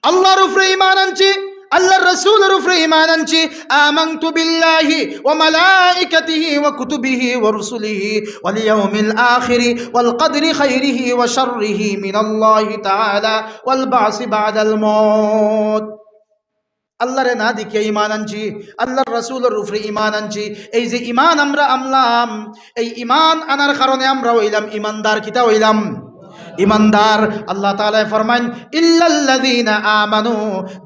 আল্লাহর উপরে ঈমান আনছি, আল্লাহর রাসূলের উপরে ঈমান আনছি। আমানতু বিল্লাহি ওয়া মালাইকাতিহি ওয়া কুতুবিহি ওয়া রুসুলিহি ওয়াল ইয়াউমিল আখির ওয়াল কদরি খাইরিহি ওয়া শাররিহি মিনাল্লাহি তাআলা ওয়াল বাসি বাদাল মউত। আল্লাহরে না দেখে ঈমান আনছি, আল্লাহর রাসূলের উপরে ঈমান আনছি। এই যে ঈমান আমরা আনলাম, এই ঈমান আনার কারণে আমরা হইলাম ঈমানদার। কিতা হইলাম? ঈমানদার। আল্লাহ তাআলা ফরমান ইল্লাল্লাযীনা আমানু,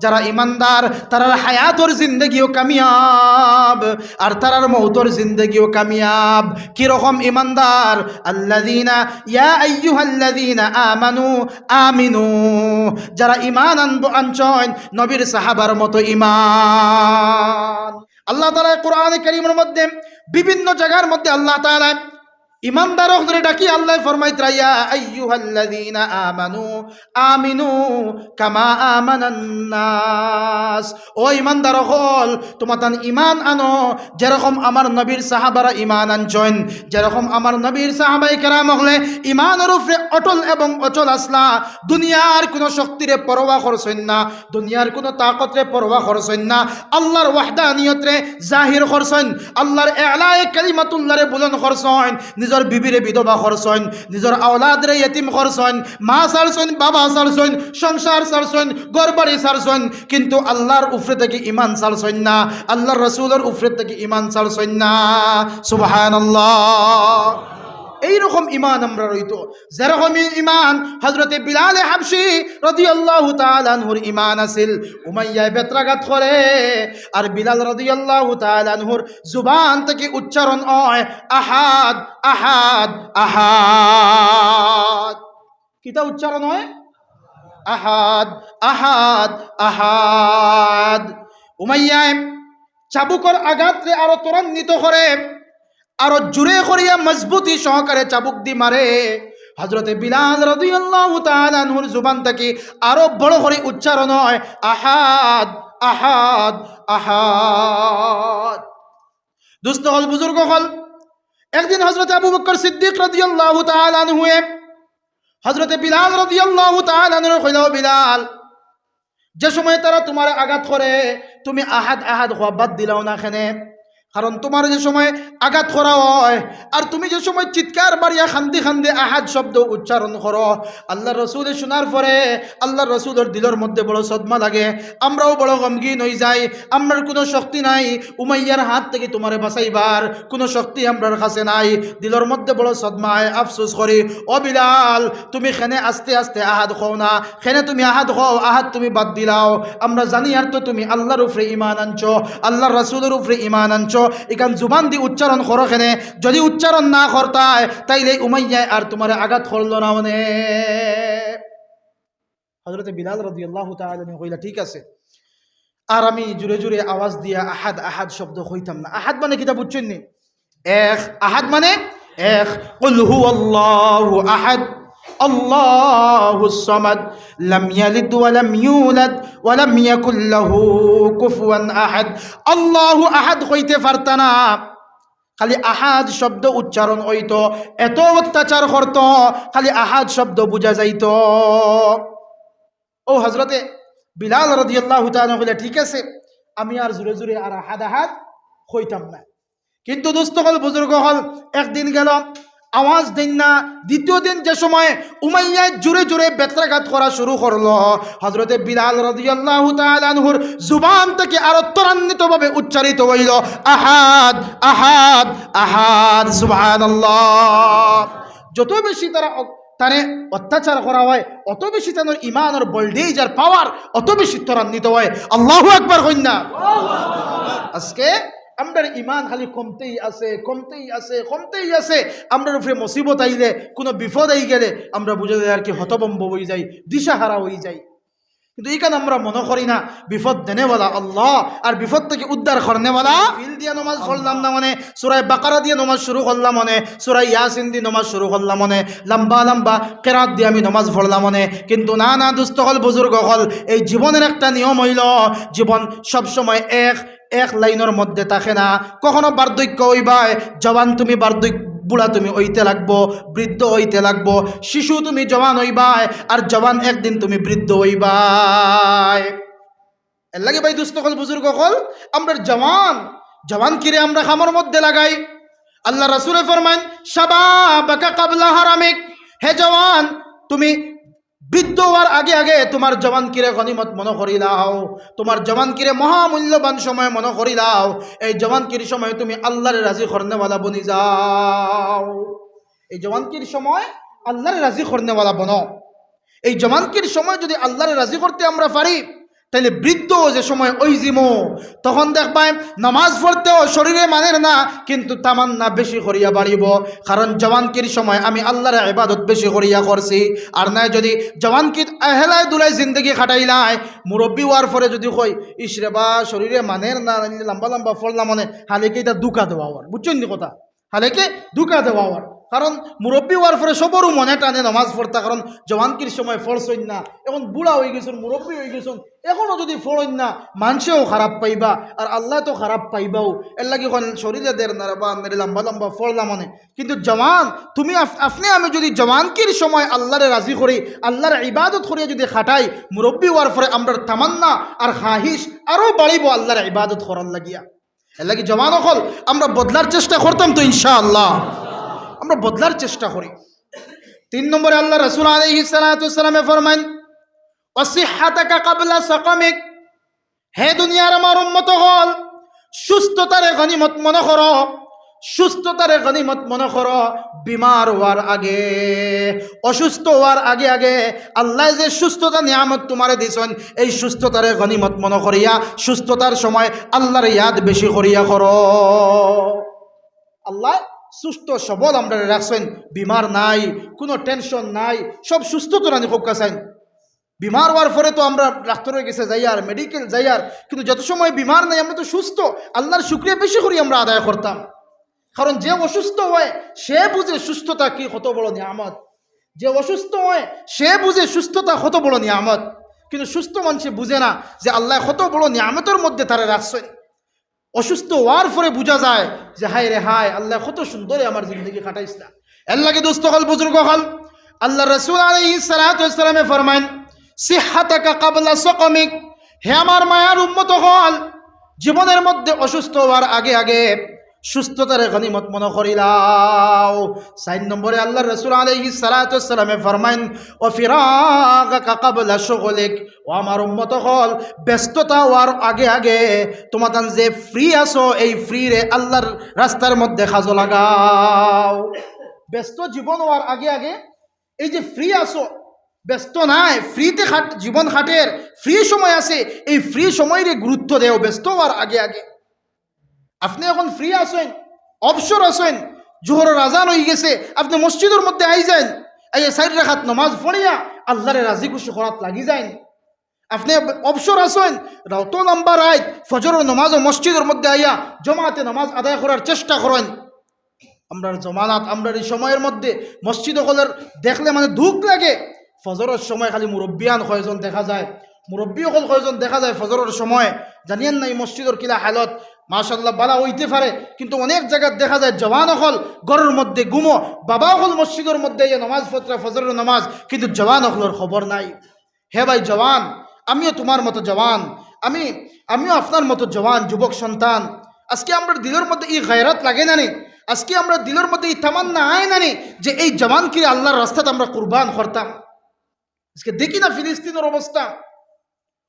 যারা ঈমানদার তারার হায়াতর জিন্দেগিও কামিয়াব আর তারার মউতর জিন্দেগিও কামিয়াব। কি রকম ঈমানদার? আল্লাযীনা ইয়া আইয়ুহাল্লাযীনা আমানু আমিনু, যারা ঈমান আনছেন নবীর সাহাবার মতো ঈমান। আল্লাহ তাআলা কোরআনে কারীমের মধ্যে বিভিন্ন জায়গার মধ্যে আল্লাহ তাআলা ইমানদারক ধরে ডাকি আল্লাহ ফরমাইতরা ইয়া আইয়ুহাল্লাযীনা আমানু আমিনু কামা আমানান নাস। ও ইমানদারক হল তোমাতান ঈমান আনো যেরকম আমার নবীর সাহাবারা ঈমান আনছেন, যেরকম আমার নবীর সাহাবায়ে কেরাম হলে ঈমানের উপরে অটল এবং অচল আসলা। দুনিয়ার কোনো শক্তিরে পরোয়া করছেন না, দুনিয়ার কোনো তাকতরে পরোয়া করছেন না, আল্লাহর ওয়াহদানিয়তরে জাহির করছেন, আল্লাহর ইলায়ে কালিমাতুল্লাহরে বুলন্দ করছেন, নিজের বিবিরে বিধবা করছেন, নিজের আওলাদরে ইতিম করছেন, মা ছাড়ছেন, বাবা ছাড়ছেন, সংসার ছাড়ছেন, ঘরবাড়ি ছাড়ছেন, কিন্তু আল্লাহর উপরে থেকে ঈমান ছাড়ছেন না, আল্লাহর রাসূলের উপরে থেকে ঈমান ছাড়ছেন না। সুবহানাল্লাহ। এইরকম ঈমান আমরা রইতো, যেরকম ঈমান হযরতে বিলাল হাবশী রাদিয়াল্লাহু তাআলা আনহুর ঈমান আছিল। উমাইয়া বেত্রাঘাত করে আর বিলাল রাদিয়াল্লাহু তাআলা আনহুর জুবান থেকে উচ্চারণ হয় আহাদ আহাদ আহাদ। কিটা উচ্চারণ হয়? আহাদ আহাদ আহাদ। উমাইয়া চাবুকর আঘাতরে আরো ত্বরান্বিত করে, আরো জুড়ে করিয়া মজবুতি সহকারে চাবুক দি মারে। হযরতে বিলাল রাদিয়াল্লাহু তাআলা আনহুর জুবান থেকে আরো বড় করে উচ্চারণ হয় আহাদ আহাদ আহাদ। দুস্থ হল, বুজুর্গ হল, একদিন হযরতে আবু বকর সিদ্দিক রাদিয়াল্লাহু তাআলা আনহু হযরতে বিলাল রাদিয়াল্লাহু তাআলা আনহু কইল, বিলাল, যে সময় তারা তোমার আঘাত করে তুমি আহাদ আহাদ হওয়া বাদ দিলাও না কেনে? কারণ তোমার যে সময় আঘাত করা হয় আর তুমি যে সময় চিৎকার বাড়িয়া খান্দি খান্দি আহাদ শব্দ উচ্চারণ করো, আল্লাহর রাসূল শোনার পরে আল্লাহর রাসূলের দিলের মধ্যে বড় সদমা লাগে, আমরাও বড় গমগীন হয়ে যাই। আমরার কোনো শক্তি নাই উমাইয়ার হাত থেকে তোমারে বাঁচাইবার, কোনো শক্তি আমরার কাছে নাই। দিলের মধ্যে বড় সদমায় আফসোস করি, ও বিলাল, তুমি খেনে আস্তে আস্তে আহাদ খাও না, খেনে তুমি আহাদ খাও, আহাদ তুমি বাদ দিলাও। আমরা জানি আর তো তুমি আল্লাহর উপরে ঈমান আনছো, আল্লাহর রাসূলের উপরে ঈমান আনছো, এখান জুবান দিয়ে উচ্চারণ করো কেনে? যদি উচ্চারণ না করতায় তাইলে উমাইয়া আর তোমার আঘাত করলো না। মানে হযরতে বিলাল রাদিয়াল্লাহু তাআলা আনহু কইলা, ঠিক আছে, আর আমি জুড়ে জুড়ে আওয়াজ দিয়া আহাদ আহাদ শব্দ কইতাম না। আহাদ মানে কিতা বুঝছেন নি? এক। আহাদ মানে এক। কুল হুয়াল্লাহু আহাদ আল্লাহুস সামাদ লাম ইয়ালিদ ওয়া লাম ইউলাদ ওয়া লাম ইয়াকুল লাহু কুফুয়ান আহাদ। আল্লাহু আহাদ হইতে পারতা না, খালি আহাদ শব্দ উচ্চারণ হইতো, এত অত্যাচার করত, খালি আহাদ শব্দ বুঝা যাইত। ও হযরতে বিলাল রাদিয়াল্লাহু তাআলা বলে, ঠিক আছে, আমি আর জোরে জোরে আর আহাদ আহাদ কইতাম না। কিন্তু দোস্ত হল, বুজুর্গ হল, একদিন গেল, আওয়াজ দেন না। দ্বিতীয় দিন যে সময় উমাইয়া জোরে জোরে বেত্রাঘাত করা শুরু করলো, হযরতে বিলাল রাদিয়াল্লাহু তাআলা আনহুর জুবান থেকে আরো ত্বরান্বিতভাবে উচ্চারিত হইল আহাদ আহাদ আহাদ। সুবহানাল্লাহ। যত বেশি তারে অত্যাচার করা হয়, অত বেশি তাদের ঈমানের ভোল্টেজ আর পাওয়ার অত বেশি ত্বরান্বিত হয়। আল্লাহু আকবার কইনা। আজকে আমরার ঈমান খালি কমতেই আছে কমতেই আছে কমতেই আছে। আমরার উপরে মুসিবত আইলে, কোনো বিপদ আই গেলে আমরা বুঝে যাই আর কি হতভম্ব হয়ে যাই, দিশাহারা হয়ে যাই। কিন্তু এখানে আমরা মনে করি না বিপদ দেনেওয়ালা আল্লাহ আর বিপদ থেকে উদ্ধার করনেওয়ালা। ফিল দিয়ে নমাজ পড়লাম না মানে, সূরা বাকারা দিয়ে নমাজ শুরু করলাম মানে, সূরা ইয়াসিন দিয়ে নমাজ শুরু করলাম মানে, লম্বা লম্বা কেরাত দিয়ে আমি নমাজ পড়লাম মানে। কিন্তু না না দুস্থ হল, বুজুর্গ হল, এই জীবনের একটা নিয়ম হইল, জীবন সবসময় এক লাইনের মধ্যে থাকে না। কখনো বার্ধক্য হইবায়, জওয়ান তুমি বুড়া তুমি হইতে লাগবো, বৃদ্ধ হইতে লাগবো, শিশু তুমি জওয়ান হইবাই, আর জওয়ান একদিন তুমি বৃদ্ধ হইবাই। এর লাগে ভাই দুস্থ হল বুজুর্গ হল আমরা জওয়ান কিরে আমরা খামর মধ্যে লাগাই। আল্লাহ রাসূল ফরমান শাবাবাকা ক্বাবলা হারামিক, হে জওয়ান তুমি বৃদ্ধ হওয়ার আগে আগে তোমার জওয়ান কিরে গনিমত মনে করি লাও, তোমার জওয়ান কিরে মহামূল্যবান সময় মনে করি লাও। এই জওয়ান কির সময় তুমি আল্লাহর রাজি করনেওয়ালা বনি যাও, এই জওয়ান কির সময় আল্লাহর রাজি করনেওয়ালা বনো। এই জওয়ান কির সময় যদি আল্লাহর রাজি করতে আমরা পারি, তাইলে বৃদ্ধ যে সময় ওই জিমো তখন দেখবাই নামাজ পড়তেও শরীরে মানের না, কিন্তু তামান্না বেশি করিয়া বাড়িব, কারণ জওয়ানকির সময় আমি আল্লাহর ইবাদত বেশি করিয়া করছি। আর নাই যদি জওয়ানকির হেলায় দুলাই জিন্দগি খাটাইলাই, মুরব্বী হওয়ার পরে যদি কই ইসরে বা শরীরে মানের না, লম্বা লম্বা ফলনা মনে হালেকে এটা দুকা দেওয়া হওয়ার, বুঝছেন নি কথা, হালেকে দুকা দেওয়া হওয়ার। কারণ মুরব্বী হওয়ার পরে সবরও মনে টানে নামাজ পড়তা, কারণ জওয়ানকির সময় ফলছই না, এখন বুড়া হয়ে গেছেন, মুরব্বী হয়ে গেছেন, এখনও যদি ফলন না মানুষেও খারাপ পাইবা আর আল্লাহ তো খারাপ পাইবাও। এর লাগে শরীরে দের না বা মেরে লম্বা লম্বা ফললা মনে, কিন্তু জওয়ান তুমি আপনি আমি যদি জওয়ানকির সময় আল্লাহরে রাজি করি, আল্লাহর ইবাদত করিয়া যদি খাটাই, মুরব্বী হওয়ার পরে আমরা তামান্না আর খাহিস আরও বাড়িব আল্লাহর ইবাদত করার লাগিয়া। এর লাগে জওয়ান হল আমরা বদলার চেষ্টা করতাম তো ইনশাআল্লাহ, আমরা বদলার চেষ্টা করি। 3 নম্বরে আল্লাহ রাসূল আলাইহিস সালাতু ওয়াস সালাম ফরমান ওয়াসিহহাতাকা ক্বাবলা সাকামিক, হে দুনিয়ার আমার উম্মত হল সুস্থতারে গনিমত মনে করো, সুস্থতারে গনিমত মনে করো। বিমার হওয়ার আগে, অসুস্থ হওয়ার আগে আগে আল্লাহ যে সুস্থতা নিয়ামত তোমারে দিছেন, এই সুস্থতারে গনিমত মনে করিয়া সুস্থতার সময় আল্লাহর ইয়াদ বেশি করিয়া করো। আল্লাহ সুস্থ সবল আমরা রাখছেন, বিমার নাই, কোনো টেনশন নাই, সব সুস্থ তো রানি হোক কাছাইন। বিমার হওয়ার পরে তো আমরা ডাক্তারের কাছে যাই আর মেডিকেল যাই আর, কিন্তু যত সময় বিমার নাই আমরা তো সুস্থ, আল্লাহর শুকরিয়া বেশি করি আমরা আদায় করতাম। কারণ যে অসুস্থ হয় সে বুঝে সুস্থতা কি কত বড় নিয়ামত, যে অসুস্থ হয় সে বুঝে সুস্থতা কত বড় নিয়ামত, কিন্তু সুস্থ মানুষে বুঝে না যে আল্লাহ কত বড় নিয়ামতের মধ্যে তারা রাখছেন। অসুস্থ হওয়ার পরে বোঝা যায় যে হায় রে হায় আল্লাহ কত সুন্দরে আমার জিন্দগি কাটাইছ না। এর লাগে দোস্ত হল বুজুর্গ হল আল্লাহ রাসূল আলাইহিস সালাতু ওয়াস সালামে ফরমান সিহহাতাকা ক্বাবলা সাকামিক, হে আমার মায়ার উম্মত হল জীবনের মধ্যে অসুস্থ হওয়ার আগে আগে সুস্থতার গনিমত মনে করিলাও। 4 নম্বরে আল্লাহ রাসূল আলাইহিস সালাতু ওয়াস সালামে ফরমান ওয়া ফিরাগাকা ক্বাবলা শুগলিক, ও আমার উম্মত হল ব্যস্ততা হওয়ার আগে আগে তোমাদের যে ফ্রি আছো এই ফ্রি রে আল্লাহর রাস্তার মধ্যে কাজে লাগাও। ব্যস্ত জীবন হওয়ার আগে আগে এই যে ফ্রি আছো, ব্যস্ত নাই, ফ্রিতে জীবন খাটের ফ্রি সময় আছে, এই ফ্রি সময়ের গুরুত্ব দেও ব্যস্ত হওয়ার আগে আগে। আপনি এখন ফ্রি আছেন, অবসর আছেন, জোহরের আজান হয়ে গেছে, আপনি মসজিদের মধ্যে আই যান, এই 4 রাকাত নামাজ পড়িয়া আল্লাহরে রাজি খুশি করাত লাগি যান। আপনি অবসর আছেন, রাত লম্বা রাত ফজরের নামাজ ও মসজিদের মধ্যে আইয়া জমাতে নামাজ আদায় করার চেষ্টা করেন। আমরা জমানাত আমরা এই সময়ের মধ্যে মসজিদ হলের দেখলে মানে দুঃখ লাগে। ফজরের সময় খালি মুরব্বিয়ান কয়জন দেখা যায়, মুরব্বী হল কয়জন দেখা যায় ফজরের সময়, জানিয়েন না এই মসজিদের কিলা হালত, মাশাআল্লাহ বালা হইতে পারে, কিন্তু অনেক জায়গায় দেখা যায় জওয়ান হল ঘরের মধ্যে গুমো, বাবা হল মসজিদের মধ্যে এই নামাজ পড়া ফজরের নামাজ, কিন্তু জওয়ান হলের খবর নাই। হে ভাই জওয়ান, আমিও তোমার মতো জওয়ান, আমিও আপনার মতো জওয়ান যুবক সন্তান। আজকে আমরা দিলের মধ্যে এই গায়রাত লাগে না নি, আজকে আমরা দিলের মধ্যে এই তামান্না আয় না নি যে এই জওয়ানকে আল্লাহর রাস্তাতে আমরা কুরবান করতাম। আজকে দেখি না ফিলিস্তিনের অবস্থা,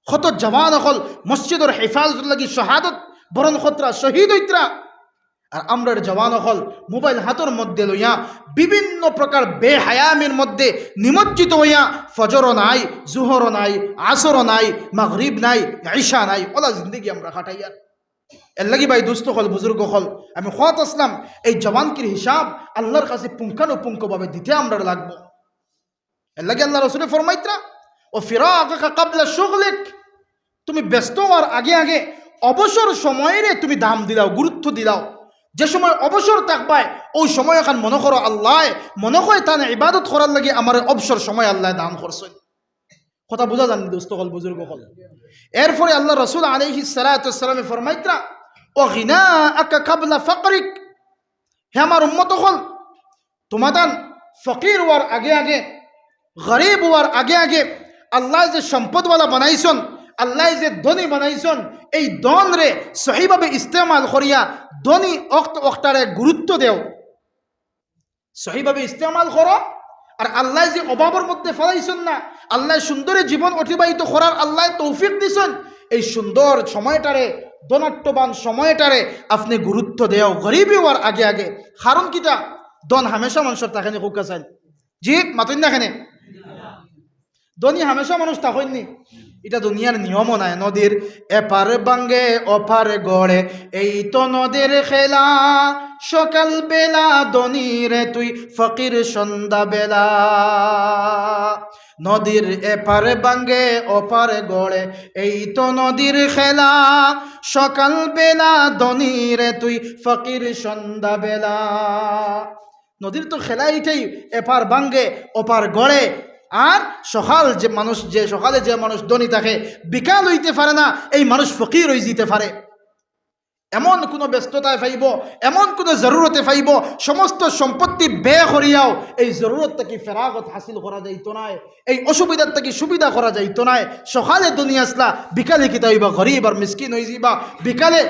কত জওয়ান হল মসজিদের হেফাজত লাগি শাহাদত বরণ খতরা শহীদ হইতরা, আর আমরা জওয়ান হল মোবাইল হাতের মধ্যে লইয়া বিভিন্ন প্রকার বেহায়ামির মধ্যে নিমজ্জিত হইয়া ফজরও নাই, জুহরও নাই, আসরও নাই, মাগরিব নাই, ঈশা নাই, ওলা জিন্দগি আমরা কাটাইয়া। এর লাগি ভাই দুস্থ হল বুজুর্গ হল আমি খত আসলাম এই জওয়ানকির হিসাব আল্লাহর কাছে পুঙ্খানুপুঙ্খভাবে দিতে আমরা লাগবো। এর লাগে আল্লাহ রাসূল ফরমাইতরা ও ফিরাগাকা ক্বাবলা শুগলিক, তুমি ব্যস্ত হওয়ার আগে আগে অবসর সময়ের তুমি দাম দিলাও, গুরুত্ব দিলাও। যে সময় অবসর থাকবায় ওই সময় এখন মনে করো আল্লাহ মনে হয় তা না ইবাদত করার লাগে আমার অবসর সময় আল্লাহ দান করছেন। কথা বোঝা জানি দোস্ত হল বুজুর্গ হল। এরপরে আল্লাহ রাসূল আলাইহিস সালাতু ওয়াস সালাম ফরমাইতরা ও গিনাআকা ক্বাবলা ফাকরিক, হে আমার উম্মত হল তোমাদান ফকির হওয়ার আগে আগে, গরিব হওয়ার আগে আগে আল্লাহ যে সম্পদওয়ালা বানাইছন, আল্লাহ যে ধনী বানাইছন, এই ধন রে সহিভাবে ইস্তেমাল করিয়া ধনী অক্তারে গুরুত্ব দেও, সহিভাবে ইস্তেমাল করো। আর আল্লাহ যে অভাবের মধ্যে ফেলাইছেন না, আল্লাহ সুন্দর জীবন অতিবাহিত করার আল্লাহ তৌফিক দিছেন, এই সুন্দর সময়টারে, ধনাট্যবান সময়টারে আপনি গুরুত্ব দেও গরিবী হওয়ার আগে আগে। কারণ কিটা ধন হামেশা মানুষের তাখানে হোক চাই, জি মাতন দেখেনে ধনী হামেশা মানুষ তাহননি, এটা দুনিয়ার নিয়মও নাই। নদীর এপার বাঙ্গে ওপার গড়ে, এই তো নদীর খেলা, সকাল বেলা ধনী রে তুই ফকির সন্ধ্যা বেলা। নদীর এপার বাঙ্গে ওপার গড়ে, এই তো নদীর খেলা, সকাল বেলা ধনী রে তুই ফকির সন্ধ্যা বেলা। নদীর তো খেলা এইটাই, এপার বাঙ্গে ওপার গড়ে। আর সকাল যে মানুষ, যে সকালে যে মানুষ ধনী থাকে, বিকাল হইতে পারে না, এই মানুষ ফকির হয়ে যেতে পারে। এমন কোনো ব্যস্ততায় পাইব, এমন কোনো জরুরতে পাইব, সমস্ত সম্পত্তি ব্যয় করিয়াও এই জরুরত থেকে ফেরাগত হাসিল করা যাইতো না, এই অসুবিধার থেকে সুবিধা করা যাইতো না। সকালে দুনিয়া আসলা, বিকালে কিতা হইবা গরিব আর মিসকিন হয়ে যাইবা। বিকালে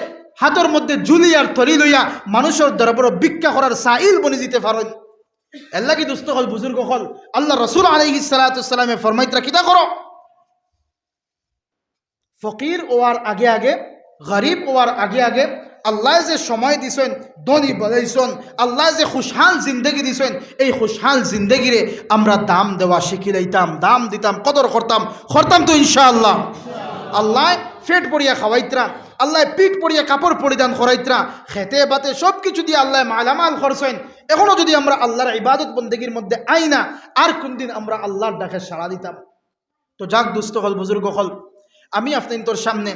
হাতের মধ্যে জুলি আর তরি লইয়া মানুষের দরবারে ভিক্ষা করার সাইল বনে যেতে পারেন। আল্লাহ কি দুস্থ হল, বুজুর্গ হল, আল্লাহ রসুল আলাইহিস সালাতু ওয়াস সালামে ফরমাইতরা কিতা করো, ফকির ওয়ার আগে আগে, গরিব ওয়ার আগে আগে আল্লাহ যে সময় দিছেন, ধনী বানাইছেন, আল্লাহ যে খুশহাল জিন্দগি দিছেন, এই খুশহাল জিন্দগিরে আমরা দাম দেওয়া শিখি লইতাম, দাম দিতাম, কদর করতাম তো ইনশাআল্লাহ। আল্লাহ পেট পড়িয়া খাওয়াইতরা, আল্লাহ পিঠ পড়িয়া কাপড় পরিধান করাইতরা, খেতে বাতে সব কিছু দিয়ে আল্লাহ মালামাল করছেন। এখনো যদি আমরা আল্লাহর ইবাদত বন্দেগীর মধ্যে আই না, আর কোন দিন আমরা আল্লাহর ডাকে সাড়া দিতাম? তো যাক দুস্থ হল, বুজুর্গ হল, আমি আপনার সামনে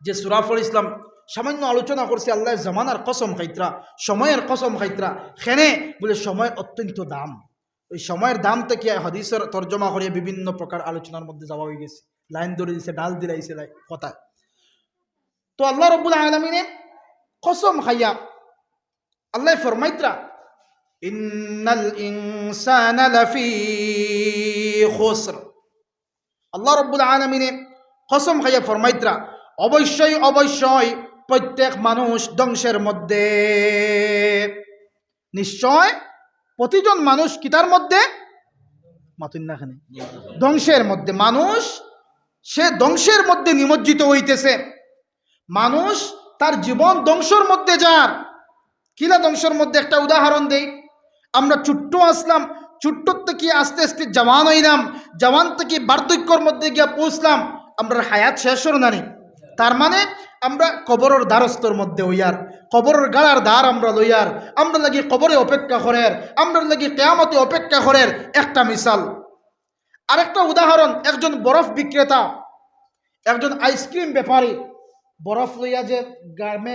যে সূরা পড়িছিলাম সামান্য আলোচনা করছি, আল্লাহ জামানার কসম খাইতরা, সময়ের কসম খাইতরা। খেনে বলে সময় অত্যন্ত দাম, ওই সময়ের দাম থেকে হাদিসের তর্জমা করিয়া বিভিন্ন প্রকার আলোচনার মধ্যে যাওয়া হয়ে গেছে, লাইন ধরে দিছে, ডাল দিলাইছে কথা। তো আল্লাহ রব্বুল আলামিনে কসম খাইয়া আল্লাহ ফরমাইতরা, ইন্নাল ইনসানা লাফি খুসর। আল্লাহ রব্বুল আলামিনে কসম খাইয়া ফরমাইতরা, অবশ্যই অবশ্যই প্রত্যেক মানুষ ধ্বংসের মধ্যে। নিশ্চয় প্রতিজন মানুষ কিতার মধ্যে, মাতুন্নাখানে ধ্বংসের মধ্যে। মানুষ সে ধ্বংসের মধ্যে নিমজ্জিত হইতেছে। মানুষ তার জীবন ধ্বংসের মধ্যে যার। কিলা ধ্বংসের মধ্যে? একটা উদাহরণ দেই। আমরা ছোট্ট আসলাম, ছোট্টর থেকে আস্তে আস্তে জওয়ান হইলাম, জওয়ান থেকে বার্ধক্যর মধ্যে গিয়া পৌঁছলাম, আমরা হায়াত শেষ হল না। তার মানে আমরা কবরের দ্বারস্থর মধ্যে হইয়ার, কবরের গাড়ার দ্বার আমরা লইয়ার, আমরা লাগি কবরে অপেক্ষা করের, আমরা লাগি কিয়ামতে অপেক্ষা করের। একটা মিসাল। আরেকটা উদাহরণ, একজন বরফ বিক্রেতা, একজন আইসক্রিম ব্যাপারী, বরফ লইয়া যে গ্রামে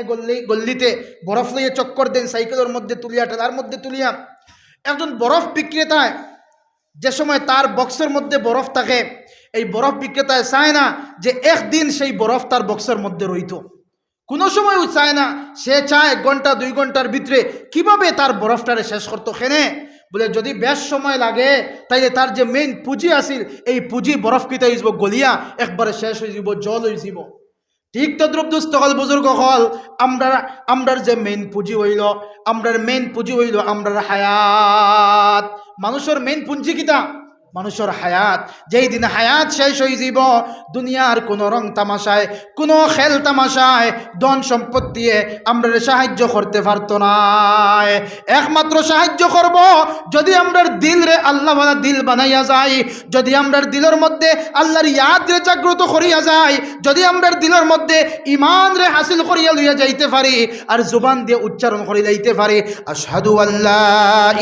গল্লিতে বরফ লইয়া চক্কর দেন, সাইকেলের মধ্যে তুলিয়া, টেলার মধ্যে তুলিয়া। একজন বরফ বিক্রেতায় যে সময় তার বক্সের মধ্যে বরফ থাকে, এই বরফ বিক্রেতায় চায় না যে একদিন সেই বরফ তার বক্সের মধ্যে রইত, কোনো সময়ও চায় না। সে চায় 1 ঘন্টা 2 ঘন্টার ভিতরে কিভাবে তার বরফটারে শেষ করতো। খেনে বলে যদি বেশ সময় লাগে তাইলে তার যে মেইন পুঁজি আসিল, এই পুঁজি বরফ কিতা হয়ে যাব, গলিয়া একবারে শেষ হয়ে যাব, জল হয়ে যাব। ঠিক তদ্রুপ দুস্থ হল, বুজুর্গ হল, আমরার যে মেইন পুঁজি হইল, আমরার মেইন পুঁজি হইল আমরার হায়াত। মানুষের মেইন পুঁজি কিতা? মানুষের হায়াত। যেই দিন হায়াত শেষ হয়ে যাব, দুনিয়ার কোনো রং তামাশায়, কোনো খেল তামাশায়, ধন সম্পদ দিয়ে আমরা সাহায্য করতে পারতো না। একমাত্র সাহায্য করব যদি আমরার দিল রে আল্লাহ ওয়ালা দিল বানাইয়া যায়, যদি আমরার দিলের মধ্যে আল্লাহর ইয়াদ রে জাগ্রত করিয়া যায়, যদি আমরার দিলের মধ্যে ঈমান রে হাসিল করিয়া লইয়া যাইতে পারি, আর জবান দিয়ে উচ্চারণ করে যাইতে পারি, আশহাদু আল্লা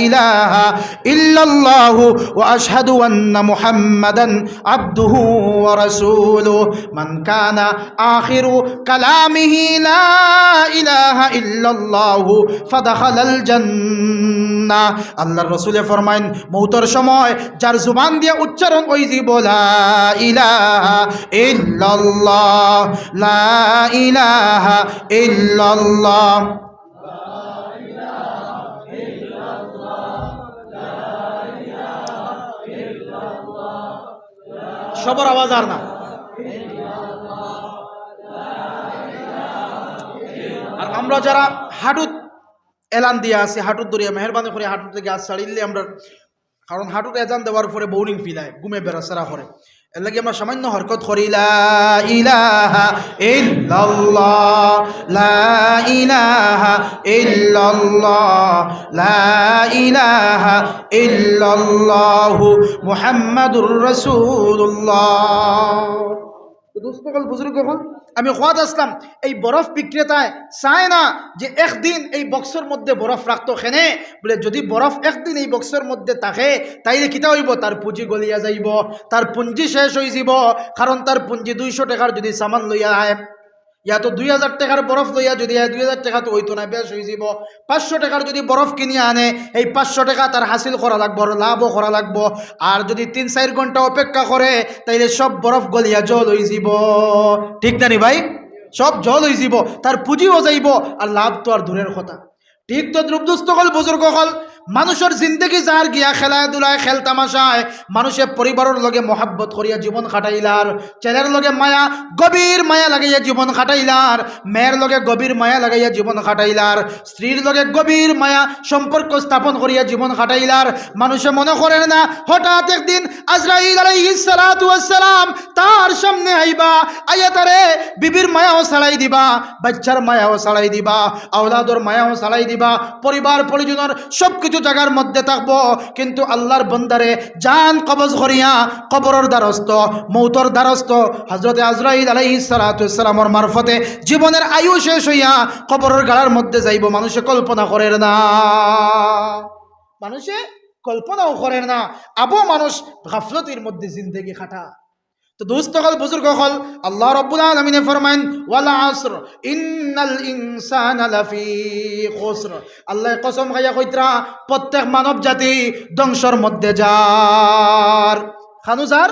ইলাহা ইল্লাল্লাহু ওয়া আশহাদু আন্না মুহাম্মাদান আবদুহু ওয়া রাসূলুহু মান কানা আখিরু কালামিহি লা ইলাহা ইল্লাল্লাহু ফাদাখালাল জান্নাহ। আল্লাহর রাসূলে ফরমায়েন, মৌতের সময় যার জবান দিয়ে উচ্চারণ ওই যে লা ইলাহা ইল্লাল্লাহ, লা ইলাহা ইল্লাল্লাহ, সবর আওয়াজ আর না। আর আমরা যারা হাঁটুত এলান দিয়া আছি, হাঁটুত দরিয়া মেহরবানি করে হাঁটুর থেকে আজ ছাড়িলে আমরা, কারণ হাঁটুতে এজান দেওয়ার পরে বোরিং ফিল হয়, ঘুমে বেড়াচেরা করে, এর লাগে আমরা সামান্য হরকত করি লা ইলাহা ইল্লাল্লাহ লা ইলাহা ইল্লাল্লাহ লা ইলাহা ইল্লাল্লাহু মুহাম্মাদুর রাসূলুল্লাহ। দোস্তগণ বুজুর্গগণ, আমি খোয়াদ আসলাম এই বরফ বিক্রেতায় চায় না যে একদিন এই বক্সের মধ্যে বরফ রাখতো খেনে, বলে যদি বরফ একদিন এই বক্সের মধ্যে থাকে তাইলে কিতা হইব, তার পুঁজি গলিয়া যাইব, তার পুঁজি শেষ হয়ে যাব। কারণ তার পুঁজি 200 টাকার যদি সামান লইয়া আয়, ইয়া তো 2000 টাকার বরফ লইয়া যদি 2000 টাকা তো হইতো না, বেশ হয়ে যাব। 500 টাকার যদি বরফ কিনিয়া আনে, এই 500 টাকা তার হাসিল করা লাগবো, লাভও করা লাগবো। আর যদি 3-4 ঘন্টা অপেক্ষা করে তাইলে সব বরফ গলিয়া জল হয়ে যাব। ঠিক না নি ভাই? সব জল হয়ে যাব, তার পুঁজিও যাইব, আর লাভ তো আর দূরের কথা। ঠিক তো দ্রুপদুস্থ হল বুজুর্গ হল, মানুষের জিন্দগি যার গিয়া খেলায় দুলায় খেল তামাশায়, মানুষের পরিবারের লগে মহাব্বত করিয়া জীবন খাটাইলার, ছেলের লগে মায়া গভীর মায়া লাগাইয়া জীবন খাটাইলার, মেয়ের লগে গভীর মায়া লাগাইয়া জীবন খাটাইলার, স্ত্রীর লগে গভীর মায়া সম্পর্ক স্থাপন করিয়া জীবন খাটাইলার। মানুষে মনে করেন না হঠাৎ একদিন আজরাইল আলাইহিস সালাতু ওয়াস সালাম তার সামনে আইবা, আইয়া তারে বিবির মায়াও ছাড়াই দিবা, বাচ্চার মায়াও ছাড়াই দিবা, আওলাদর মায়াও ছাড়াই দিবা, পরিবার পরিজনের সব কিছু জায়গার মধ্যে থাকবো, কিন্তু আল্লাহর বন্দারে জান কবজ করিয়া কবরের দ্বারস্থ মৌতর দ্বারস্থ হযরত আজরাইল আলাইহিস সালাতু ওয়াস সালামের মারফতে জীবনের আয়ু শেষ হইয়া কবরের গাড়ার মধ্যে যাইব। মানুষে কল্পনা করে না, মানুষে কল্পনাও করে না। আবু মানুষ গাফলতির মধ্যে জিন্দেগি খাটা। তো দোস্ত হল বুজুর্গ হল, আল্লাহ রাব্বুল আলামিন ফরমায়েন ওয়াল আসর ইন্নাল ইনসানা লাফি খুসর। আল্লাহ কসম খাইয়া কইতরা প্রত্যেক মানব জাতি ধ্বংসের মধ্যে যার, খানুজার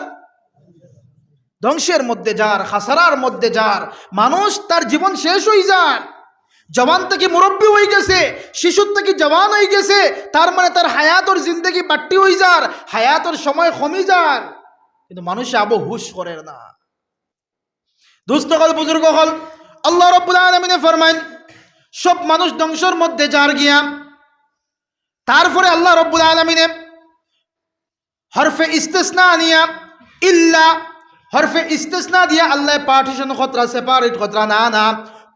ধ্বংসের মধ্যে যার, খাসারার মধ্যে যার। মানুষ তার জীবন শেষ হয়ে যার, জওয়ান থেকে মুরব্বী হয়ে গেছে, শিশুর থেকে জওয়ান হয়ে গেছে, তার মানে তার হায়াতর জিন্দগি বাড়তি হয়ে যার, হায়াতর সময় কমে যার, কিন্তু মানুষে আবু হুশ করে না। দুস্থ হল বুজুর্গ হল, আল্লাহ রাব্বুল আলামিন ফরমায়েন সব মানুষ ধ্বংসের মধ্যে যার গিয়া, তারপরে আল্লাহ রাব্বুল আলামিন হরফে ইস্তিসনা নিয়া ইল্লা হরফে ইস্তিসনা দিয়া আল্লাহ পার্টিশন খতরা সেপারেট খতরা না না,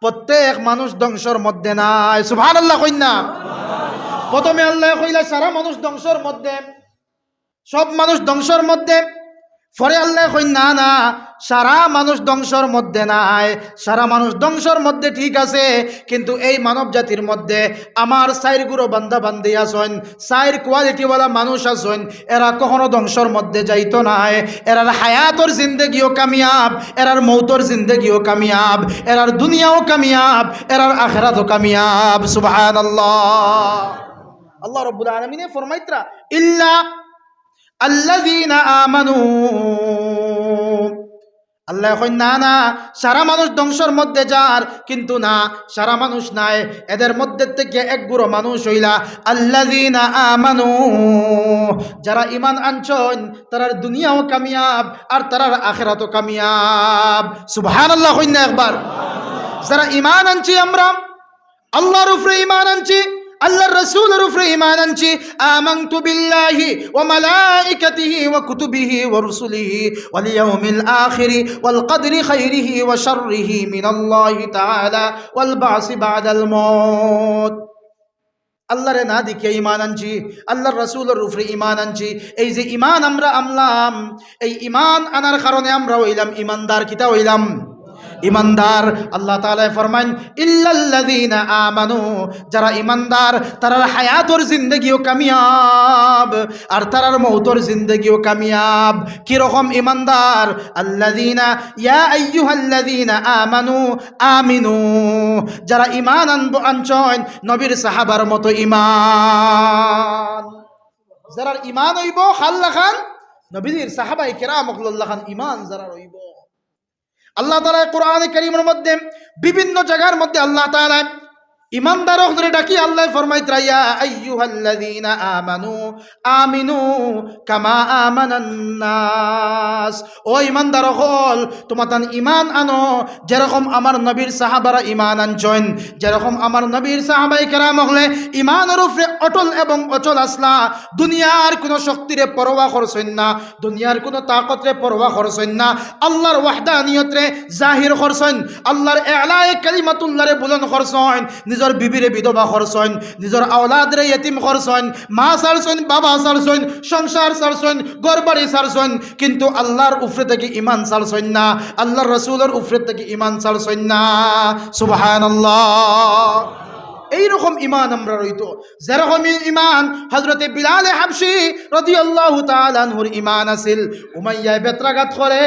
প্রত্যেক মানুষ ধ্বংসের মধ্যে নাই। সুবহানাল্লাহ কইন না? প্রথমে আল্লাহ কইলা সারা মানুষ ধ্বংসের মধ্যে, সব মানুষ ধ্বংসের মধ্যে, পরে আল্লাহ কই না না সারা মানুষ ধ্বংসের মধ্যে নাই। সারা মানুষ ধ্বংসের মধ্যে ঠিক আছে, কিন্তু এই মানব জাতির মধ্যে আমার সাইর গুরু বান্দা বান্দি আছেন, সাইর কোয়ালিটিওয়ালা মানুষ আছেন, এরা কখনো ধ্বংসের মধ্যে যাইতো নাই। এরার হায়াতর জিন্দগিও কামিয়াব, এরার মৌতর জিন্দগিও কামিয়াব, এরার দুনিয়াও কামিয়াব, এরার আখিরাতও কামিয়াব। সুবহানাল্লাহ। আল্লাহ রাব্বুল আলামিন ফরমাইতরা ইল্লা আল্লাযীনা আমানু, আল্লাহ কই না না সারা মানুষ ধ্বংসের মধ্যে যার, কিন্তু না সারা মানুষ নাই। এদের মধ্যে থেকে এক গুরু মানুষ হইলা আল্লাযীনা আমানু, যারা ঈমান আনছন তারার দুনিয়াও কামিয়াব আর তারার আখিরাতও কামিয়াব। সুবহানাল্লাহ কই না একবার? যারা ঈমান আনছি, আমরা আল্লাহর উপরে ঈমান আনছি, আল্লাহর রাসূলের উপরে ঈমান আনছি, আমানতু বিল্লাহি ওয়া মালাইকাতিহি ওয়া কুতুবিহি ওয়া রুসুলিহি ওয়াল ইয়াউমিল আখিরি ওয়াল কদরি খাইরিহি ওয়া শাররিহি মিনাল্লাহি তাআলা ওয়াল বাসি বাদাল মউত। আল্লাহরে না দেখে ঈমান আনছি, আল্লাহর রাসূলের উপরে ঈমান আনছি। এই যে ঈমান আমরা আনলাম, এই ঈমান আনার কারণে আমরা হইলাম ঈমানদার। কিতা হইলাম? ইমানদার। আল্লাহ তাআলা ফরমান ইল্লাল্লাযীনা আমানু, যারা ইমানদার তারার হায়াতর জিন্দগিও কামিয়াব আর তারার মৌতর জিন্দগিও কামিয়াব। কি রকম ইমানদার? আল্লাযীনা ইয়া আইয়ুহাল্লাযীনা আমানু আমিনু, যারা ঈমান আনছেন নবীর সাহাবার মতো ঈমান। যারা ঈমান হইব খাল্লা খান নবীর সাহাবায়ে কেরাম রাদিয়াল্লাহু খান ঈমান যারা হইব। আল্লাহ তাআলা কোরআনে কারীমের মধ্যে বিভিন্ন জায়গার মধ্যে আল্লাহ তাআলা ইমানদারক ধরে ডাকি আল্লাহ ফরমাইতরা ইয়া আইয়ুহাল্লাযীনা আমানু আমিনু কামা আমানান নাস। ও ইমানদার হল তোমাতান ইমান আনো যেরকম আমার নবীর সাহাবারা ইমান আনছেন, যেরকম আমার নবীর সাহাবায়ে কেরাম হলে ইমানের উপরে অটল এবং অচল আসলা। দুনিয়ার কোনো শক্তিরে পরোয়া করছেন না, দুনিয়ার কোনো তাকতরে পরোয়া করছেন না, আল্লাহর ওয়াহদানিয়তরে জাহির করছেন, আল্লাহর ইলায়ে কালিমাতুল্লাহরে বুলন্দ করছেন, নিজের বিবিরে বিধবা করছেন, নিজের আওলাদরে ইয়েতিম করছেন, মা ছাড়ছেন, বাবা ছাড়ছেন, সংসার ছাড়ছেন, ঘরবাড়ি ছাড়ছেন, কিন্তু আল্লাহর উপরে থেকে ইমান ছাড়ছেন না, আল্লাহর রাসূলের উপরে থেকে ইমান ছাড়ছেন না। সুবহানাল্লাহ। এইরকম ইমান আমরা রইতো, যেরকম ইমান হযরতে বিলাল হাবশী রাদিয়াল্লাহু তাআলা আনহুর ইমান আছিল। উমাইয়া বেত্রাঘাত করে